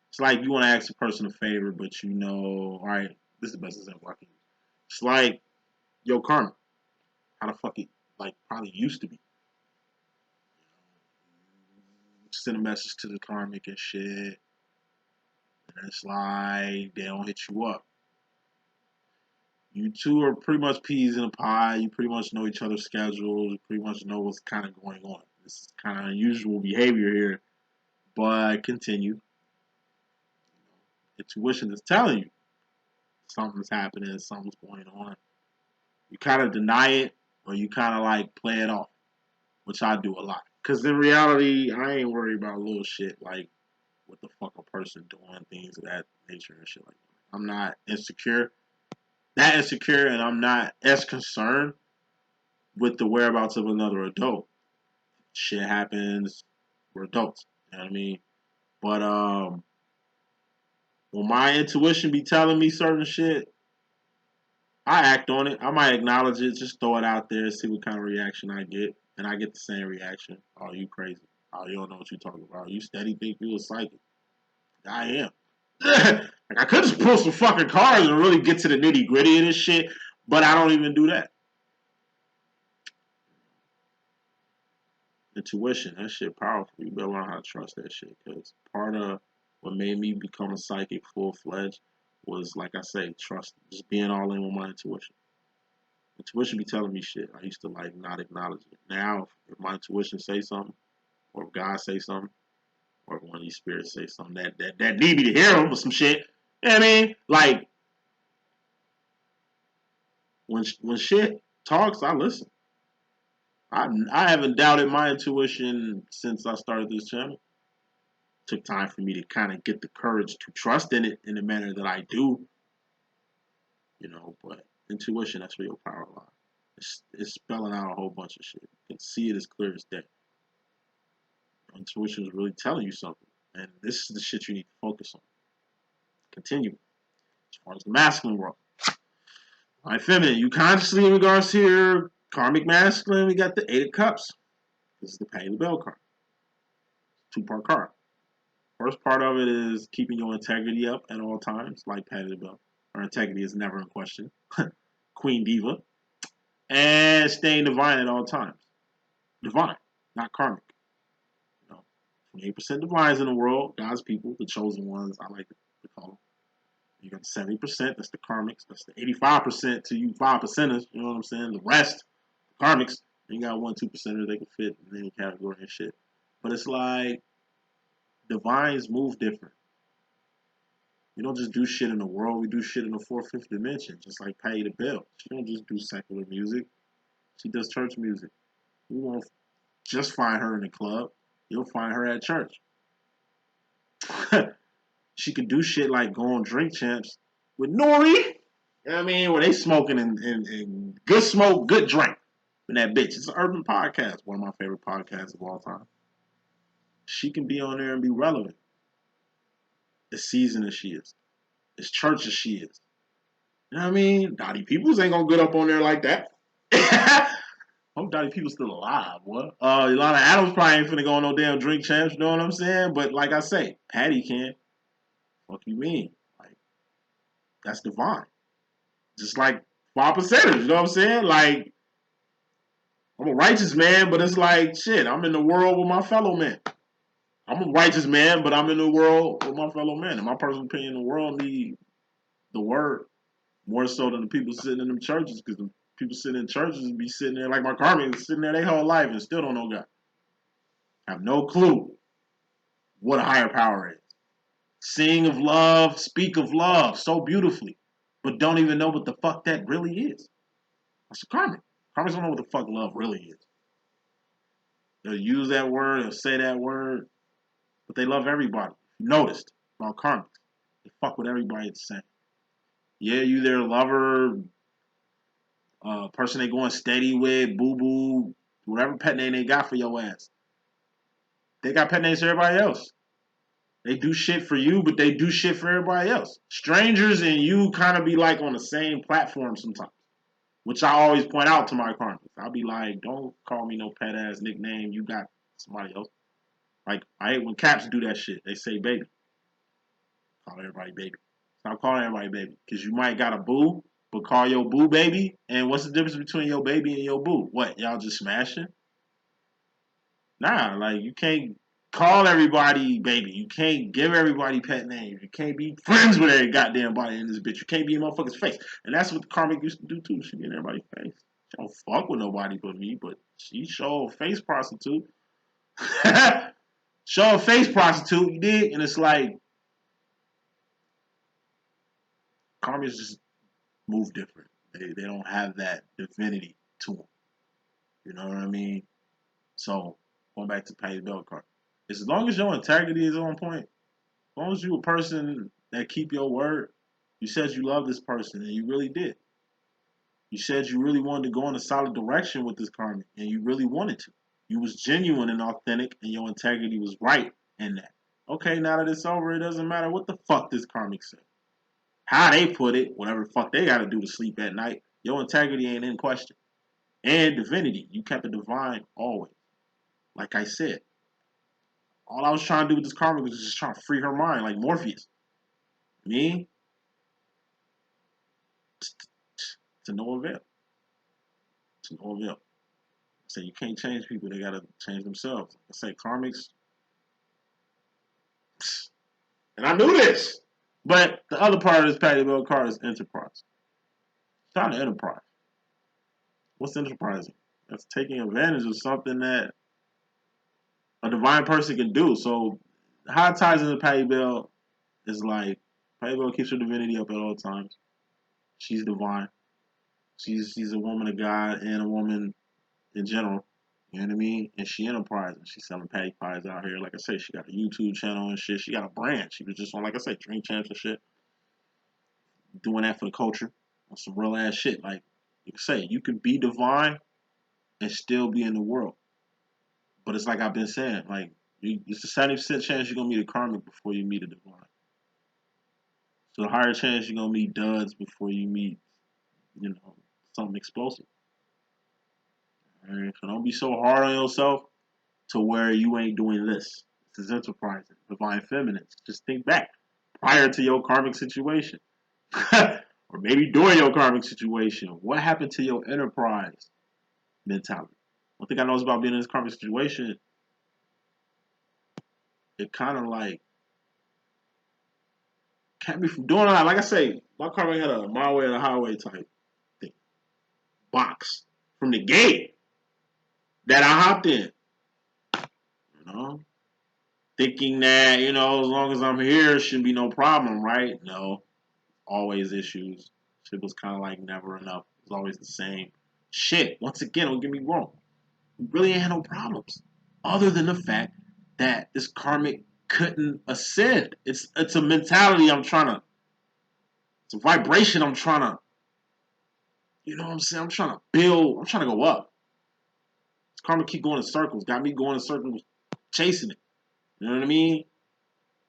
It's like you want to ask a person a favor, but you know, all right, this is the best example I can use. It's like, yo, Karmic, how the fuck it, like, probably used to be. Send a message to the Karmic and shit, and it's like, they don't hit you up. You two are pretty much peas in a pie. You pretty much know each other's schedules. You pretty much know what's kind of going on. This is kind of unusual behavior here, but continue. Intuition is telling you something's happening, something's going on. You kind of deny it, or you kind of like play it off, which I do a lot. Because in reality, I ain't worried about little shit like what the fuck a person doing, things of that nature and shit like that. I'm not that insecure, and I'm not as concerned with the whereabouts of another adult. Shit happens, we're adults. You know what I mean? But when my intuition be telling me certain shit, I act on it. I might acknowledge it, just throw it out there, see what kind of reaction I get, and I get the same reaction. Oh, you crazy? Oh, you don't know what you're talking about. You steady think you a psychic? I am. Like I could just pull some fucking cards and really get to the nitty gritty of this shit, but I don't even do that. Intuition, that shit powerful. You better learn how to trust that shit, because part of what made me become a psychic full fledged was, like I say, trust, just being all in with my intuition. Intuition be telling me shit. I used to like not acknowledge it. Now, if my intuition say something, or if God say something, or if one of these spirits say something that need me to hear them or some shit, you know what I mean? Like when shit talks, I listen. I haven't doubted my intuition since I started this channel. It took time for me to kind of get the courage to trust in it in the manner that I do, but intuition, that's where your power lies. It's spelling out a whole bunch of shit. You can see it as clear as day. Intuition is really telling you something. And this is the shit you need to focus on. Continue. As far as the masculine world. Alright, feminine. You consciously, in regards to your karmic masculine, we got the Eight of Cups. This is the Pay the Bell card. Two-part card. First part of it is keeping your integrity up at all times, like Patty the Bell. Our integrity is never in question. Queen Diva. And staying divine at all times. Divine, not karmic. 28% divines in the world, God's people, the chosen ones, I like to call them. You got 70%, that's the karmics. That's the 85% to you 5%ers, you know what I'm saying? The rest, the karmics, you got 1-2%ers, they can fit in any category and shit. But it's like, divines move different. We don't just do shit in the world, we do shit in the 4th, 5th dimension, just like Patty the Bell. She don't just do secular music, she does church music. You won't just find her in the club, you'll find her at church. She could do shit like go on Drink Champs with Nori. You know what I mean? Where they smoking and good smoke, good drink. And that bitch. It's an urban podcast. One of my favorite podcasts of all time. She can be on there and be relevant. As seasoned as she is. As church as she is. You know what I mean? Dottie Peoples ain't gonna get up on there like that. Hope Dottie Peoples still alive, what? Ilana Adams probably ain't finna go on no damn Drink Champs, you know what I'm saying? But like I say, Patty can. Fuck you mean? Like, that's divine. Just like 5%ers, you know what I'm saying? Like, I'm a righteous man, but it's like, shit, I'm in the world with my fellow men. I'm a righteous man, but I'm in the world with my fellow men. In my personal opinion, the world need the word more so than the people sitting in them churches, because the people sitting in churches be sitting there, like my Karmic, sitting there their whole life and still don't know God. Have no clue what a higher power is. Sing of love, speak of love so beautifully, but don't even know what the fuck that really is. That's a Karmic. Karmics don't know what the fuck love really is. They'll use that word, they'll say that word, but they love everybody. You noticed about Karmics. They fuck with everybody the same. Yeah, you their lover, person they going steady with, boo-boo, whatever pet name they got for your ass. They got pet names for everybody else. They do shit for you, but they do shit for everybody else. Strangers and you kind of be like on the same platform sometimes, which I always point out to my Karmics. I'll be like, don't call me no pet ass nickname. You got somebody else. Like, I hate when caps do that shit. They say baby. Call everybody baby. Stop calling everybody baby. Because you might got a boo, but call your boo baby. And what's the difference between your baby and your boo? What, y'all just smashing? Nah, like, you can't call everybody baby. You can't give everybody pet names. You can't be friends with every goddamn body in this bitch. You can't be in motherfucker's face. And that's what the Karmic used to do too. She be in everybody's face. She don't fuck with nobody but me, but she show a face prostitute. Show a face prostitute, you dig? And it's like, Karmic is just move different. They don't have that divinity to them. You know what I mean? So going back to Patty Bell card, as long as your integrity is on point, as long as you a person that keep your word, you said you love this person and you really did. You said you really wanted to go in a solid direction with this karmic and you really wanted to. You was genuine and authentic and your integrity was right in that. Okay, now that it's over, it doesn't matter what the fuck this karmic said. How they put it, whatever the fuck they gotta do to sleep at night, your integrity ain't in question. And divinity, you kept it divine always. Like I said, all I was trying to do with this karmic was just trying to free her mind, like Morpheus. Me, to no avail. To no avail. So you can't change people; they gotta change themselves. I say karmics, and I knew this. But the other part of this Patty Bell card is enterprise. It's not an enterprise. What's enterprising? That's taking advantage of something that a divine person can do. So how it ties into Patty Bell is like Patty Bell keeps her divinity up at all times. She's divine. She's a woman of God and a woman in general. You know what I mean? And she enterprising. She's selling patty pies out here. Like I say, she got a YouTube channel and shit. She got a brand. She was just on, like I say, Drink Champs and shit. Doing that for the culture. On some real ass shit. Like you can say, you can be divine and still be in the world. But it's like I've been saying, like it's a 70% chance you're gonna meet a karmic before you meet a divine. So the higher chance you're gonna meet duds before you meet, something explosive. All right? So don't be so hard on yourself to where you ain't doing this. This is enterprising. Divine feminines. Just think back prior to your karmic situation. Or maybe during your karmic situation. What happened to your enterprise mentality? One thing I know is about being in this karmic situation, it kind of like kept me from doing that. Like I say, my karmic had a my way or the highway type thing. Box. From the gate that I hopped in. You know? Thinking that, as long as I'm here, it shouldn't be no problem, right? No. Always issues. Shit was kind of like never enough. It was always the same. Shit, once again, don't get me wrong. We really ain't had no problems. Other than the fact that this karmic couldn't ascend. It's a mentality it's a vibration I'm trying to, you know what I'm saying? I'm trying to build, I'm trying to go up. This karmic keep going in circles, got me going in circles, chasing it. You know what I mean?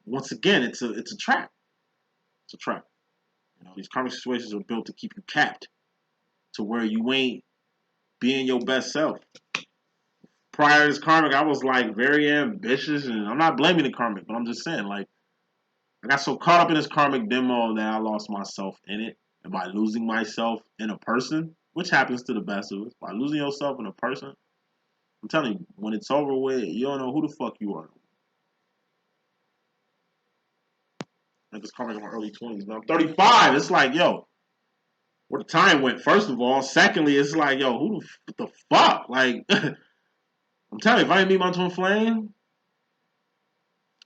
Once again, it's a trap. It's a trap. These karmic situations are built to keep you capped to where you ain't being your best self. Prior to this karmic, I was like very ambitious, and I'm not blaming the karmic, but I'm just saying, like, I got so caught up in this karmic demo that I lost myself in it. And by losing myself in a person, which happens to the best of us, by losing yourself in a person, I'm telling you, when it's over with, you don't know who the fuck you are. Like this karmic in my early 20s, but I'm 35. It's like, yo, where the time went, first of all. Secondly, it's like, yo, what the fuck? Like, I'm telling you, if I didn't meet my twin flame,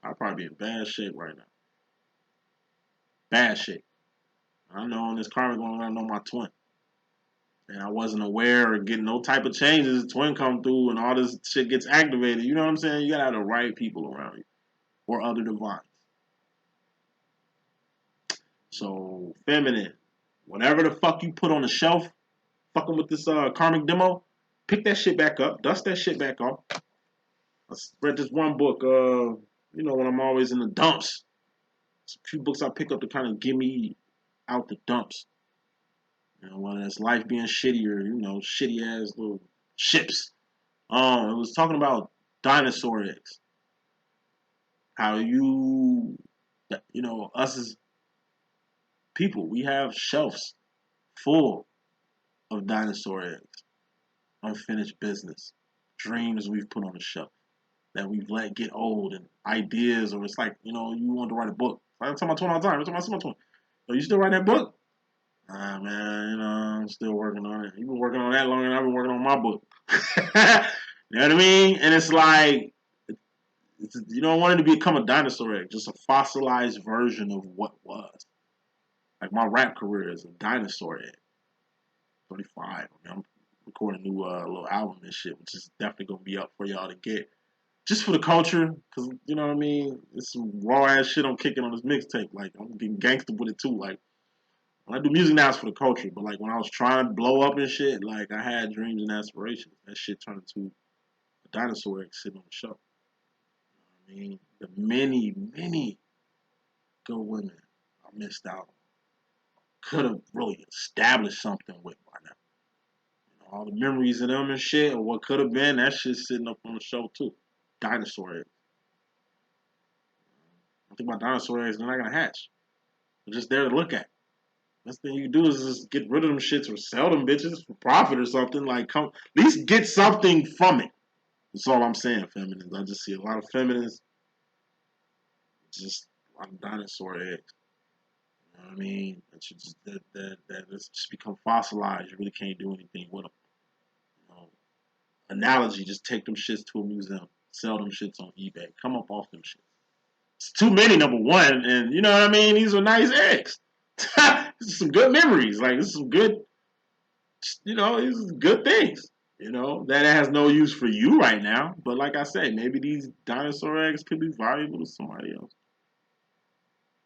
I'd probably be in bad shape right now. Bad shape. I know in this karmic going, I know my twin. And I wasn't aware or getting no type of changes. Twin come through and all this shit gets activated. You know what I'm saying? You gotta have the right people around you. Or other divines. So, feminine. Whatever the fuck you put on the shelf, fucking with this karmic demo, pick that shit back up. Dust that shit back off. I read this one book, when I'm always in the dumps. It's a few books I pick up to kind of get me out the dumps. Whether it's life being shitty or, shitty ass little ships. It was talking about dinosaur eggs. How us as people, we have shelves full of dinosaur eggs, unfinished business, dreams we've put on the shelf that we've let get old and ideas, or it's like, you want to write a book. I tell my twin all the time. I tell my twin, "Are you still writing that book?" Ah, man, I'm still working on it. You've been working on that longer than I've been working on my book. You know what I mean? And it's like, you don't want it to become a dinosaur egg, just a fossilized version of what was. Like my rap career is a dinosaur at 35. I mean, I'm recording a new little album and shit, which is definitely gonna be up for y'all to get. Just for the culture, cause you know what I mean. It's some raw ass shit I'm kicking on this mixtape. Like I'm getting gangster with it too. Like when I do music now, it's for the culture. But like when I was trying to blow up and shit, like I had dreams and aspirations. That shit turned into a dinosaur sitting on the show. You know what I mean, the many good women I missed out on. Could have really established something with by now. You know, all the memories of them and shit, or what could have been, that shit's sitting up on the show too. Dinosaur eggs. I think about dinosaur eggs, they're not gonna hatch. They're just there to look at. Best thing you can do is just get rid of them shits or sell them bitches for profit or something. Like, come, at least get something from it. That's all I'm saying, feminists. I just see a lot of feminists just like dinosaur eggs. You know what I mean? That should just that's just become fossilized. You really can't do anything with them. You know, analogy: just take them shits to a museum, sell them shits on eBay, come up off them shits. It's too many, number one, and you know what I mean. These are nice eggs. This is some good memories. Like this is some good, you know, these are good things. You know that it has no use for you right now, but like I said, maybe these dinosaur eggs could be valuable to somebody else.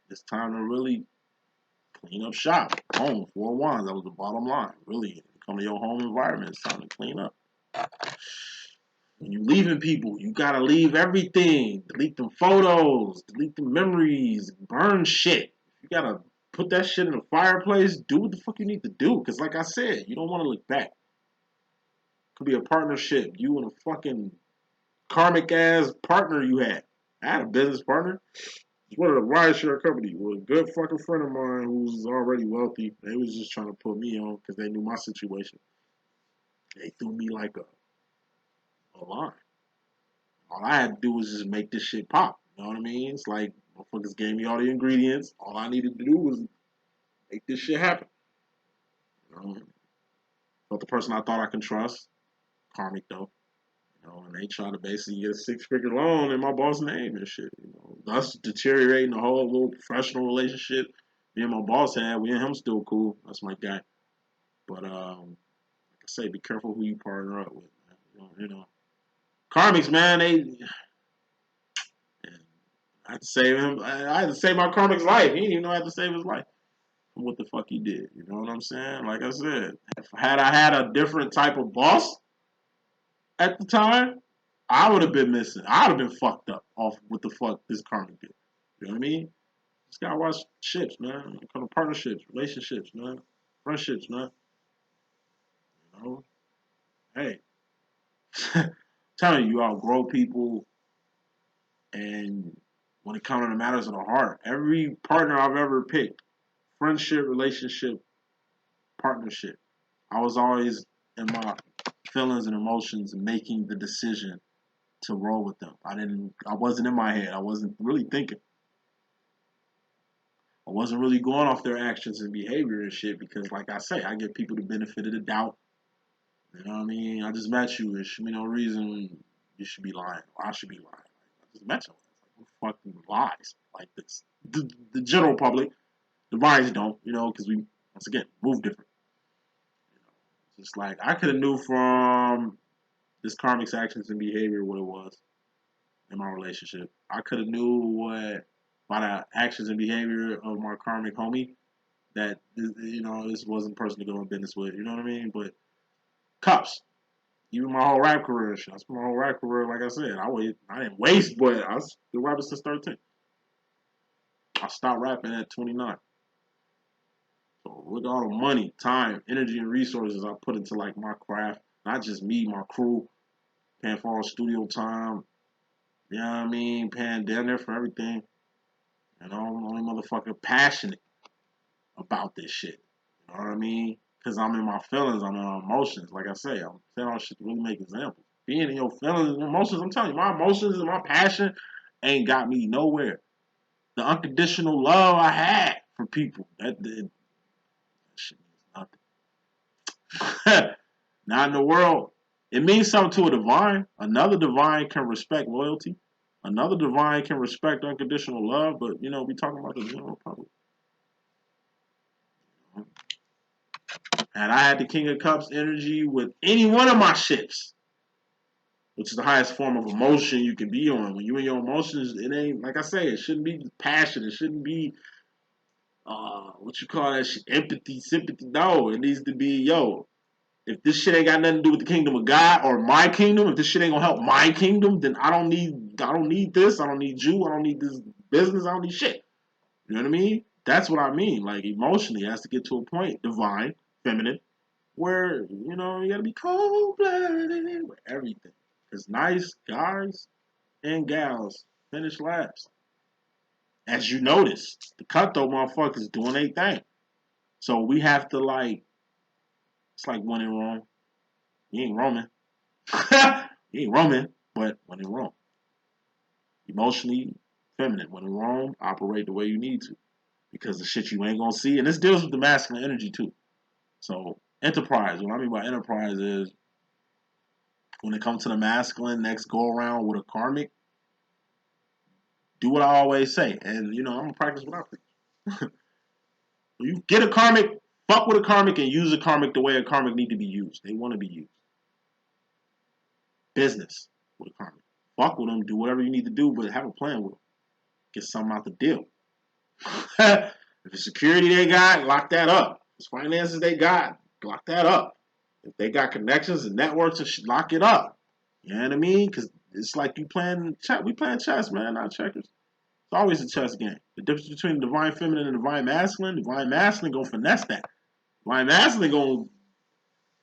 It's time to really clean up shop. Home, four wands. That was the bottom line. Really, come to your home environment. It's time to clean up. When you leaving people, you gotta leave everything. Delete them photos, delete the memories, burn shit. You gotta put that shit in the fireplace. Do what the fuck you need to do. Cause like I said, you don't want to look back. Could be a partnership. You and a fucking karmic ass partner you had. I had a business partner. It's one of the rideshare company with a good fucking friend of mine who's already wealthy. They was just trying to put me on because they knew my situation. They threw me like a line. All I had to do was just make this shit pop. You know what I mean? It's like motherfuckers gave me all the ingredients. All I needed to do was make this shit happen. You know? But the person I thought I can trust, Karmic though. You know, and they try to basically get a six-figure loan in my boss' name and shit. You know, thus deteriorating the whole little professional relationship me and my boss had. We and him still cool. That's my guy. But like I say, be careful who you partner up with. Man. You know, Karmics, man, they. I had to save him. I had to save my Karmic's life. He didn't even know I had to save his life from what the fuck he did. You know what I'm saying? Like I said, if I had a different type of boss at the time, I would have been missing. I would have been fucked up off what the fuck this Karmic did. You know what I mean? Just gotta watch ships, man. Kind of partnerships, relationships, man. Friendships, man. You know? Hey. Telling you, you outgrow people, and when it comes to the matters of the heart, every partner I've ever picked, friendship, relationship, partnership, I was always in my feelings and emotions making the decision to roll with them. I wasn't in my head. I wasn't really thinking. I wasn't really going off their actions and behavior and shit because, like I say, I give people the benefit of the doubt. You know what I mean? I just met you. There should be no reason you should be lying. Or I should be lying. I just met you. Who fucking lies like this? The general public, the minds don't, you know, because we, once again, move different. You know, just like I could have knew from this karmic's actions and behavior what it was in my relationship. I could have knew what by the actions and behavior of my karmic homie that you know this wasn't the person to go in business with. You know what I mean? But cups. Even my whole rap career, I spent my whole rap career, like I said, I didn't waste, but I was still rapping since 13. I stopped rapping at 29. So look at all the money, time, energy, and resources I put into like my craft. Not just me, my crew, paying for all studio time. You know what I mean? Paying down there for everything. You know, I'm the only motherfucker passionate about this shit. You know what I mean? Because I'm in my feelings, I'm in my emotions. Like I say, I'm saying all shit to really make examples. Being in your feelings and emotions, I'm telling you, my emotions and my passion ain't got me nowhere. The unconditional love I had for people, that shit means nothing. Not in the world. It means something to a divine. Another divine can respect loyalty. Another divine can respect unconditional love, but you know, we talking about the general public. And I had the King of Cups energy with any one of my ships, which is the highest form of emotion you can be on. When you in your emotions, it ain't, like I say, it shouldn't be passion. It shouldn't be, what you call that shit, empathy, sympathy. No, it needs to be, yo, if this shit ain't got nothing to do with the kingdom of God or my kingdom, if this shit ain't gonna help my kingdom, then I don't need this, I don't need you, I don't need this business, I don't need shit. You know what I mean? That's what I mean. Like, emotionally, it has to get to a point, divine, feminine, where, you know, you gotta be cold-blooded with everything. Because nice guys and gals finish last. As you notice, the cutthroat motherfuckers doing their thing. So we have to, like, it's like when in Rome. You ain't Roman. You ain't Roman, but when in Rome. Emotionally feminine. When in Rome, operate the way you need to. Because the shit you ain't gonna see. And this deals with the masculine energy too. So, enterprise. What I mean by enterprise is when it comes to the masculine, next go around with a karmic, do what I always say. And, you know, I'm gonna practice what I preach. You get a karmic, fuck with a karmic, and use a karmic the way a karmic need to be used. They want to be used. Business with a karmic. Fuck with them, do whatever you need to do, but have a plan with them. Get something out the deal. If it's security they got, lock that up. If it's finances they got, lock that up. If they got connections and networks, lock it up. You know what I mean? Because it's like you playing chess. We playing chess, man, not checkers. It's always a chess game. The difference between the divine feminine and divine masculine gonna finesse that. Divine masculine gonna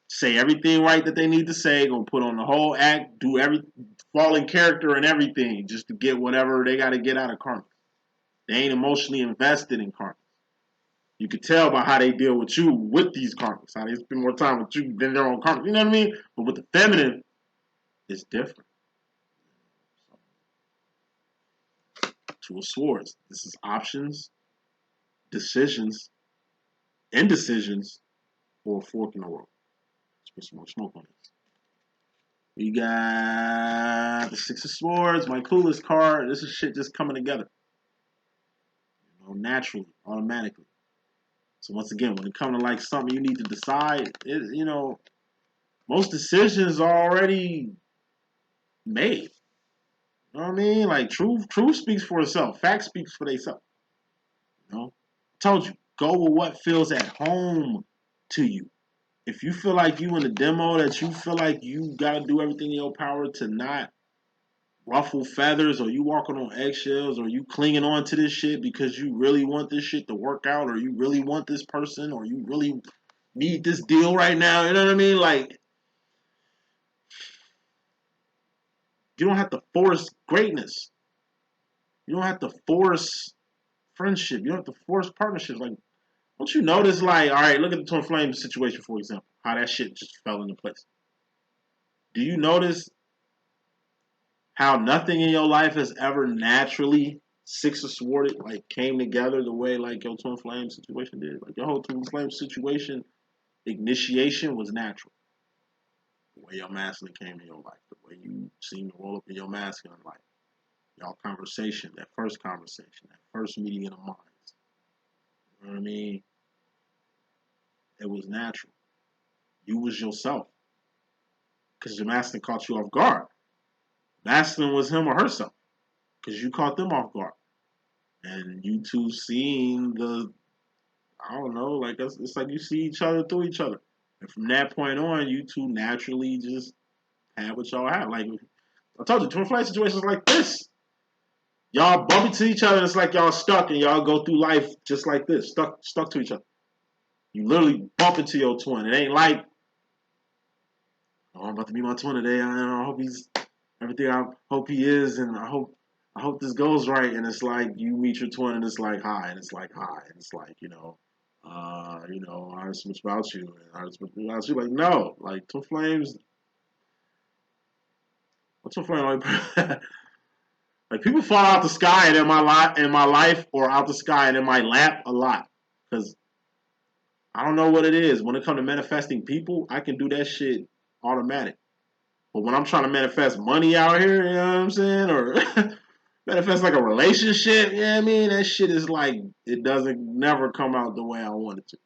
say everything right that they need to say, gonna put on the whole act, do every fall in character and everything just to get whatever they gotta get out of karma. They ain't emotionally invested in karma. You could tell by how they deal with you with these karmics, how they spend more time with you than their own karmic. You know what I mean? But with the feminine, it's different. Two of Swords. This is options, decisions, indecisions, or a fork in the road. Let's put some more smoke on this. We got the Six of Swords, my coolest card. This is shit just coming together. You know, naturally, automatically. So once again, when it comes to like something you need to decide, you know, most decisions are already made. You know what I mean? Like truth speaks for itself. Fact speaks for themselves. You know? I told you, go with what feels at home to you. If you feel like you in the demo, that you feel like you gotta do everything in your power to not ruffle feathers, or you walking on eggshells, or you clinging on to this shit because you really want this shit to work out, or you really want this person, or you really need this deal right now, you know what I mean? Like, you don't have to force greatness. You don't have to force friendship. You don't have to force partnerships. Like, don't you notice, like, all right, look at the Twin Flames situation, for example, how that shit just fell into place. Do you notice how nothing in your life has ever naturally Six of Sworded, like, came together the way, like, your Twin Flame situation did? Like, your whole Twin Flame situation, initiation was natural. The way your masculine came in your life, the way you seemed to roll up in your masculine life. Y'all conversation, that first meeting in the minds. You know what I mean? It was natural. You was yourself. Because your masculine caught you off guard. Masculine was him or herself. Because you caught them off guard. And you two seen I don't know, like it's like you see each other through each other. And from that point on, you two naturally just have what y'all have. Like, I told you, twin flame situations like this. Y'all bump into each other and it's like y'all stuck and y'all go through life just like this, stuck to each other. You literally bump into your twin. It ain't like, oh, I'm about to meet my twin today. I hope he's everything I hope he is, and I hope this goes right. And it's like you meet your twin, and it's like hi, and it's like hi, and it's like I heard so much about you, and I heard so much about you. Like no, like twin flames. What's twin flame like? Like people fall out the sky and in my life, or out the sky and in my lap a lot, because I don't know what it is. When it comes to manifesting people, I can do that shit automatic. But when I'm trying to manifest money out here, you know what I'm saying? Or manifest like a relationship, you know what I mean? That shit is like, it doesn't never come out the way I want it to.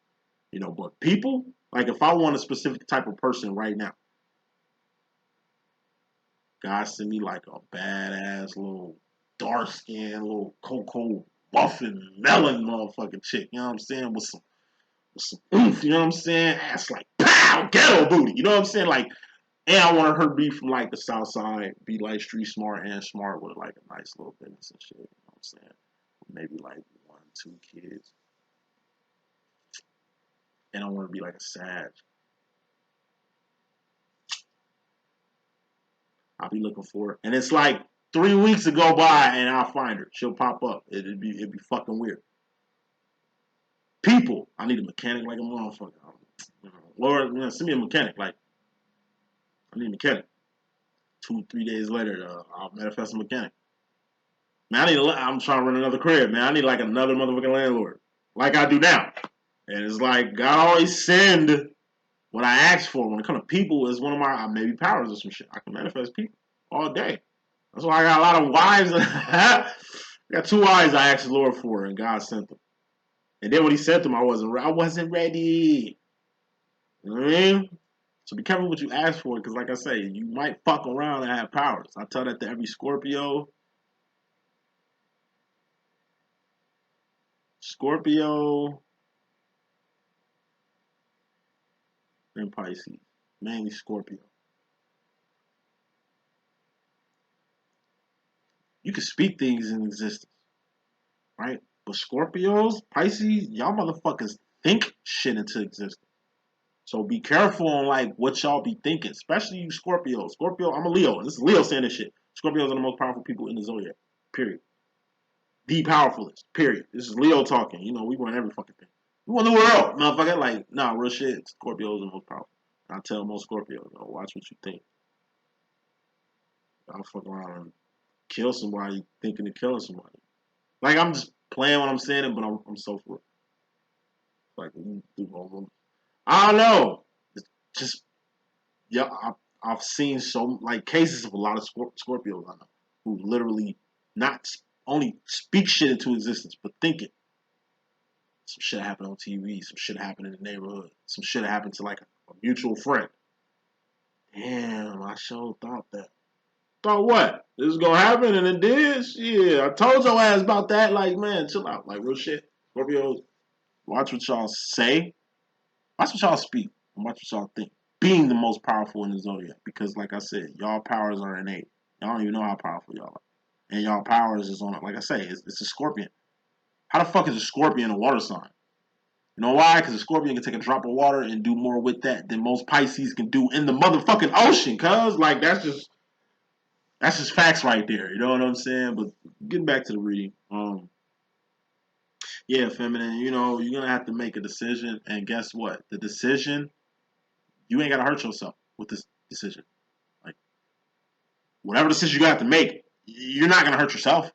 You know, but people, like if I want a specific type of person right now, God send me like a badass little dark skinned little cocoa muffin melon motherfucking chick. You know what I'm saying? With some oomph. You know what I'm saying? Ass like pow ghetto booty. You know what I'm saying? Like, and I wanted her to be from like the South Side, be like street smart and smart with like a nice little business and shit. You know what I'm saying? Maybe like 1, 2 kids. And I want to be like a Sag. I'll be looking for it. And it's like 3 weeks to go by and I'll find her. She'll pop up. It'd be fucking weird. People, I need a mechanic like a motherfucker. Lord, send me a mechanic. Like, I need a mechanic. 2, 3 days later, I'll manifest a mechanic. Man, I'm trying to run another crib, man. I need like another motherfucking landlord. Like I do now. And it's like, God always send what I ask for. When it comes to people, is one of my maybe powers or some shit. I can manifest people all day. That's why I got a lot of wives. I got 2 wives I asked the Lord for, and God sent them. And then when He sent them, I wasn't ready. You know what I mean? So be careful what you ask for, because like I say, you might fuck around and have powers. I tell that to every Scorpio. And Pisces. Mainly Scorpio. You can speak things in existence, right? But Scorpios, Pisces, y'all motherfuckers think shit into existence. So be careful on like what y'all be thinking, especially you Scorpios. Scorpio, I'm a Leo. This is Leo saying this shit. Scorpios are the most powerful people in the zodiac. Period. The powerfulest. Period. This is Leo talking. You know, we run every fucking thing. We want the world, motherfucker. Like, nah, real shit. Scorpios are the most powerful. I tell most Scorpios, watch what you think. I'll fuck around and kill somebody thinking of killing somebody. Like, I'm just playing what I'm saying, but I'm so for it. Like, I don't know. It's just, yeah, I've seen so, like, cases of a lot of Scorpios I know who literally not only speak shit into existence, but think it. Some shit happened on TV. Some shit happened in the neighborhood. Some shit happened to, like, a mutual friend. Damn, I sure thought that. Thought what? This is gonna happen, and it did? Yeah, I told your ass about that. Like, man, chill out. Like, real shit. Scorpios, watch what y'all say. Watch what y'all speak. And watch what y'all think. Being the most powerful in the zodiac. Because, like I said, y'all powers are innate. Y'all don't even know how powerful y'all are. And y'all powers is on, like I say, it's a scorpion. How the fuck is a scorpion a water sign? You know why? Because a scorpion can take a drop of water and do more with that than most Pisces can do in the motherfucking ocean, cuz. Like, that's just facts right there. You know what I'm saying? But getting back to the reading, yeah, feminine. You know, you're gonna have to make a decision, and guess what? The decision, you ain't gotta hurt yourself with this decision. Like, whatever decision you have to make, you're not gonna hurt yourself,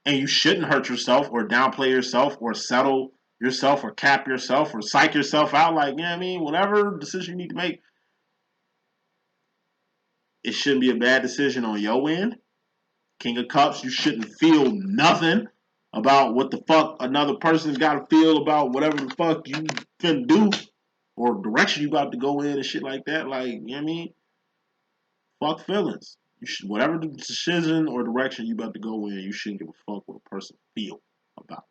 and you shouldn't hurt yourself or downplay yourself or settle yourself or cap yourself or psych yourself out. Like, you know what I mean? Whatever decision you need to make, it shouldn't be a bad decision on your end. King of Cups, you shouldn't feel nothing about what the fuck another person's got to feel about whatever the fuck you finna do or direction you got to go in and shit like that. Like, you know what I mean? Fuck feelings. You should, whatever the decision or direction you about to go in, you shouldn't give a fuck what a person feel about it.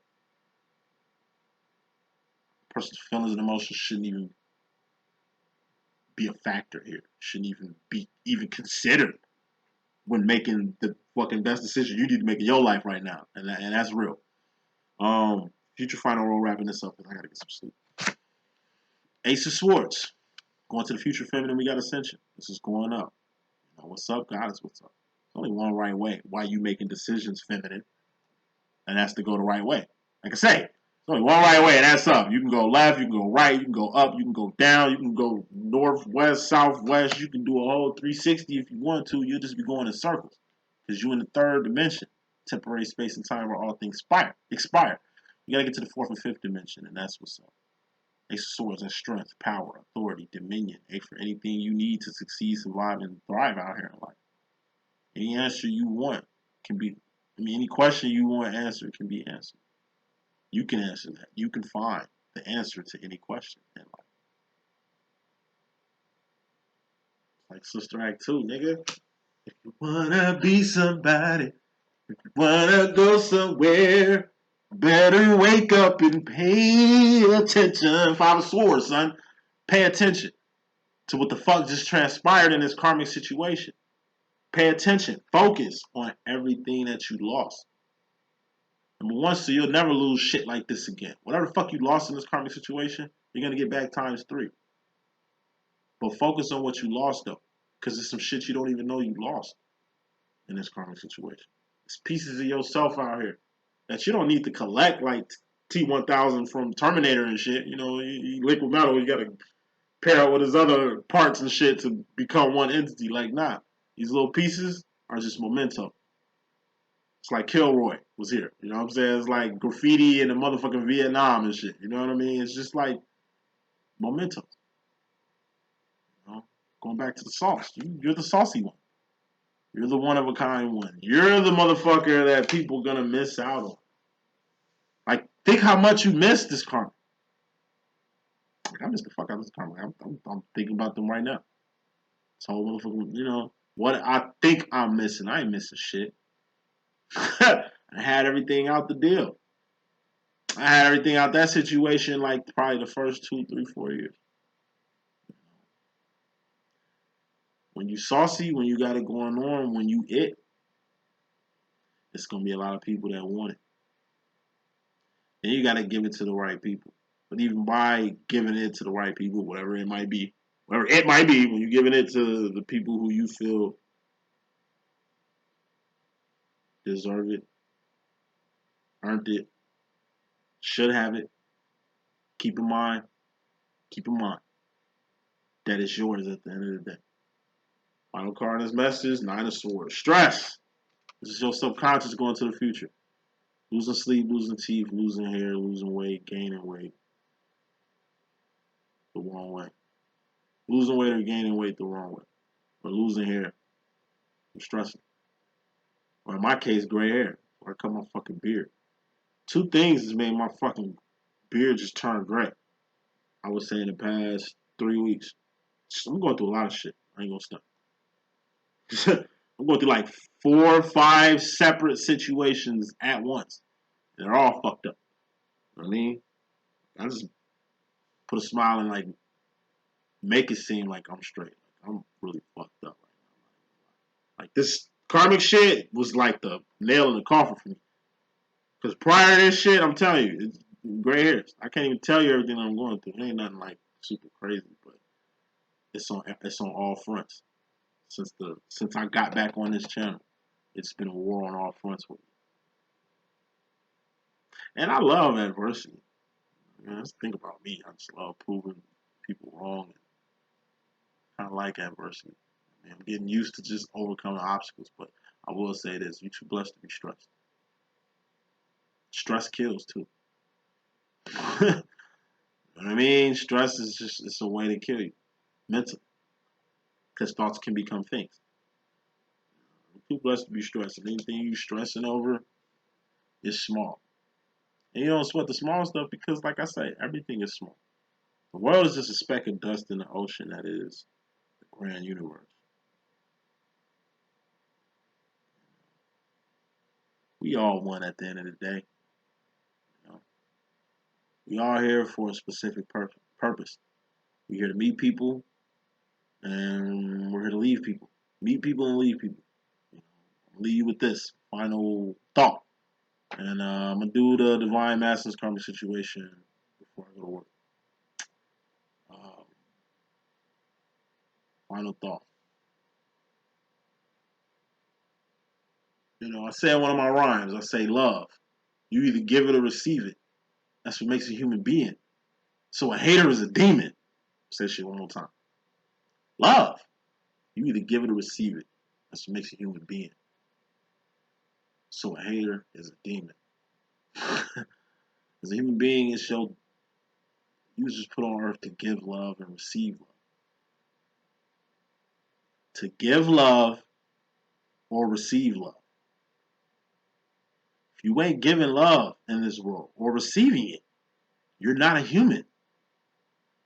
A person's feelings and emotions shouldn't even be a factor here. Shouldn't even be considered when making the fucking best decision you need to make in your life right now. And that's real. Future final roll, wrapping this up because I gotta get some sleep. Ace of Swords. Going to the future feminine, we got Ascension. This is going up. You know, what's up, Goddess? What's up? There's only one right way. Why you making decisions, feminine? And that's to go the right way. Like I say, there's only one right way, and that's up. You can go left, you can go right, you can go up, you can go down, you can go north, west, southwest. You can do a whole 360 if you want to. You'll just be going in circles because you're in the third dimension, temporary space and time where all things expire. You gotta get to the fourth and fifth dimension, and that's what's up. Ace of Swords and strength, power, authority, dominion. A for anything you need to succeed, survive, and thrive out here in life. Any answer you want can be, any question you want answered can be answered. You can answer that. You can find. the answer to any question in life. Like Sister Act 2, nigga. If you wanna be somebody, if you wanna go somewhere, better wake up and pay attention. Five of Swords, son. Pay attention to what the fuck just transpired in this karmic situation. Pay attention. Focus on everything that you lost. Number one, so you'll never lose shit like this again. Whatever the fuck you lost in this karmic situation, you're gonna get back times 3. But focus on what you lost though. Because there's some shit you don't even know you lost in this karmic situation. There's pieces of yourself out here that you don't need to collect like T-1000 from Terminator and shit. You know, liquid metal, you gotta pair up with his other parts and shit to become one entity. Like, nah. These little pieces are just memento. It's like Kilroy was here. You know what I'm saying? It's like graffiti in the motherfucking Vietnam and shit. You know what I mean? It's just like memento. You know? Going back to the sauce. You're the saucy one. You're the one of a kind one. You're the motherfucker that people gonna miss out on. Like, think how much you missed this karma. Like, I missed the fuck out of this karma. I'm thinking about them right now. So, motherfucker, you know, what I think I'm missing. I ain't missing shit. I had everything out the deal. I had everything out that situation like probably the first 2, 3, 4 years. When you saucy, when you got it going on, when you it's gonna be a lot of people that want it. Then you gotta give it to the right people. But even by giving it to the right people, whatever it might be, when you're giving it to the people who you feel deserve it, earned it, should have it, keep in mind that it's yours at the end of the day. Final card in this message, 9 of Swords. Stress. This is your subconscious going to the future. Losing sleep, losing teeth, losing hair, losing weight, gaining weight. The wrong way. Losing weight or gaining weight the wrong way. Or losing hair. I'm stressing. Or in my case, gray hair. Or I cut my fucking beard. 2 things has made my fucking beard just turn gray. I would say in the past 3 weeks. I'm going through a lot of shit. I ain't gonna stop. I'm going through like 4 or 5 separate situations at once. They're all fucked up. You know what I mean? I just put a smile and like make it seem like I'm straight. Like, I'm really fucked up right now. Like this karmic shit was like the nail in the coffin for me. Because prior to this shit, I'm telling you, it's gray hairs. I can't even tell you everything I'm going through. It ain't nothing like super crazy, but it's on all fronts. Since I got back on this channel, it's been a war on all fronts with me. And I love adversity. Let's think about me. I just love proving people wrong and kind of like adversity. I mean, I'm getting used to just overcoming obstacles, but I will say this: you're too blessed to be stressed. Stress kills too. You know what I mean? Stress is it's a way to kill you mentally, because thoughts can become things. You're too blessed to be stressed. And anything you're stressing over is small. And you don't sweat the small stuff because, like I say, everything is small. The world is just a speck of dust in the ocean that is the grand universe. We all one at the end of the day. You know? We all here for a specific purpose. We're here to meet people, and we're here to leave people. Meet people and leave people. You know, leave you with this final thought. And I'm going to do the Divine Masters Karmic situation before I go to work. Um, Final thought. You know, I say in one of my rhymes, I say love. You either give it or receive it. That's what makes a human being. So a hater is a demon. Say shit one more time. Love. You either give it or receive it. That's what makes a human being. So a hater is a demon. As a human being, it's your, you was just put on earth to give love and receive love. To give love or receive love. If you ain't giving love in this world or receiving it, You're not a human.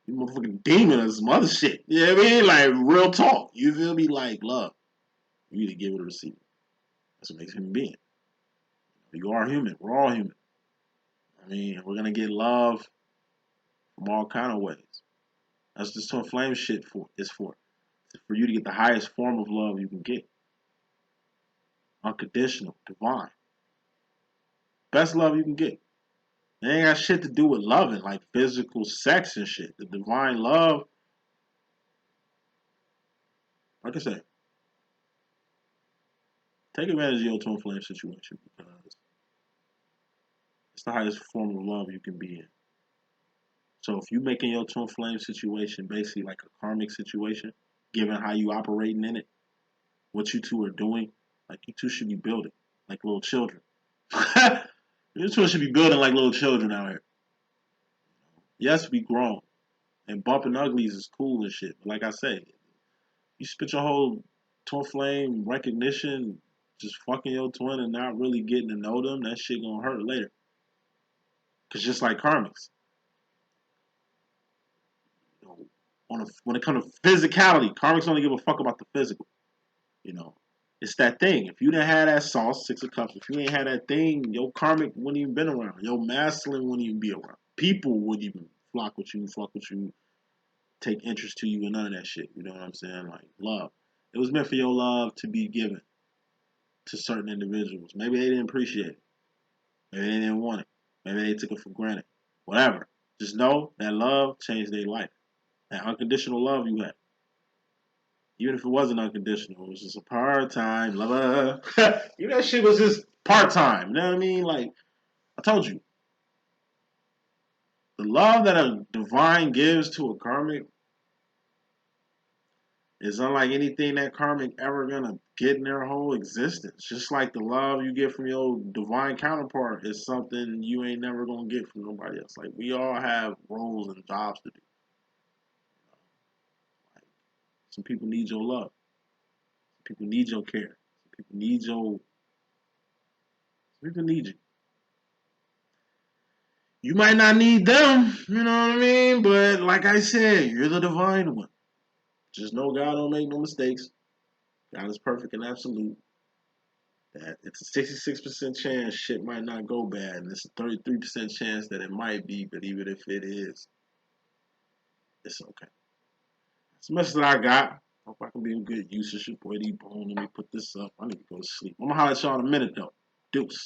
You motherfucking demon or some other shit. You know what I mean? Like, real talk. You feel me? Like, love. You either give it or receive it. That's what makes a human being. You are human. We're all human. I mean, we're gonna get love from all kind of ways. That's just twin flame shit for. It's for you to get the highest form of love you can get. Unconditional, divine. Best love you can get. It ain't got shit to do with loving, like physical sex and shit. The divine love, like I said, take advantage of your twin flame situation because it's the highest form of love you can be in. So if you making your twin flame situation basically like a karmic situation, given how you operating in it, what you two are doing, like you two should be building like little children. You two should be building like little children out here. Yes, we grown. And bumping uglies is cool and shit. But like I say, you spit your whole twin flame recognition just fucking your twin and not really getting to know them, that shit gonna hurt later. Cause just like karmics, you know, when it comes to physicality, karmics only give a fuck about the physical. You know, it's that thing. If you didn't have that sauce, 6 of Cups, if you ain't had that thing, your karmic wouldn't even been around. Your masculine wouldn't even be around. People wouldn't even flock with you, fuck with you, take interest to you, and none of that shit. You know what I'm saying? Like love. It was meant for your love to be given to certain individuals. Maybe they didn't appreciate it. Maybe they didn't want it. Maybe they took it for granted. Whatever. Just know that love changed their life. That unconditional love you had. Even if it wasn't unconditional, it was just a part-time lover. Even that shit was just part-time. You know what I mean? Like, I told you, the love that a divine gives to a karmic is unlike anything that karmic ever gonna get in their whole existence. Just like the love you get from your divine counterpart is something you ain't never gonna get from nobody else. Like, we all have roles and jobs to do. Like, some people need your love. Some people need your care. Some people need your. Some people need you. You might not need them, you know what I mean? But like I said, you're the divine one. Just know God don't make no mistakes. God is perfect and absolute. That it's a 66% chance shit might not go bad, and it's a 33% chance that it might be, but even if it is, it's okay. That's the message that I got. Hope I can be of good use. It's your boy D.Boom. Let me put this up. I need to go to sleep. I'm gonna holler at y'all in a minute though. Deuce.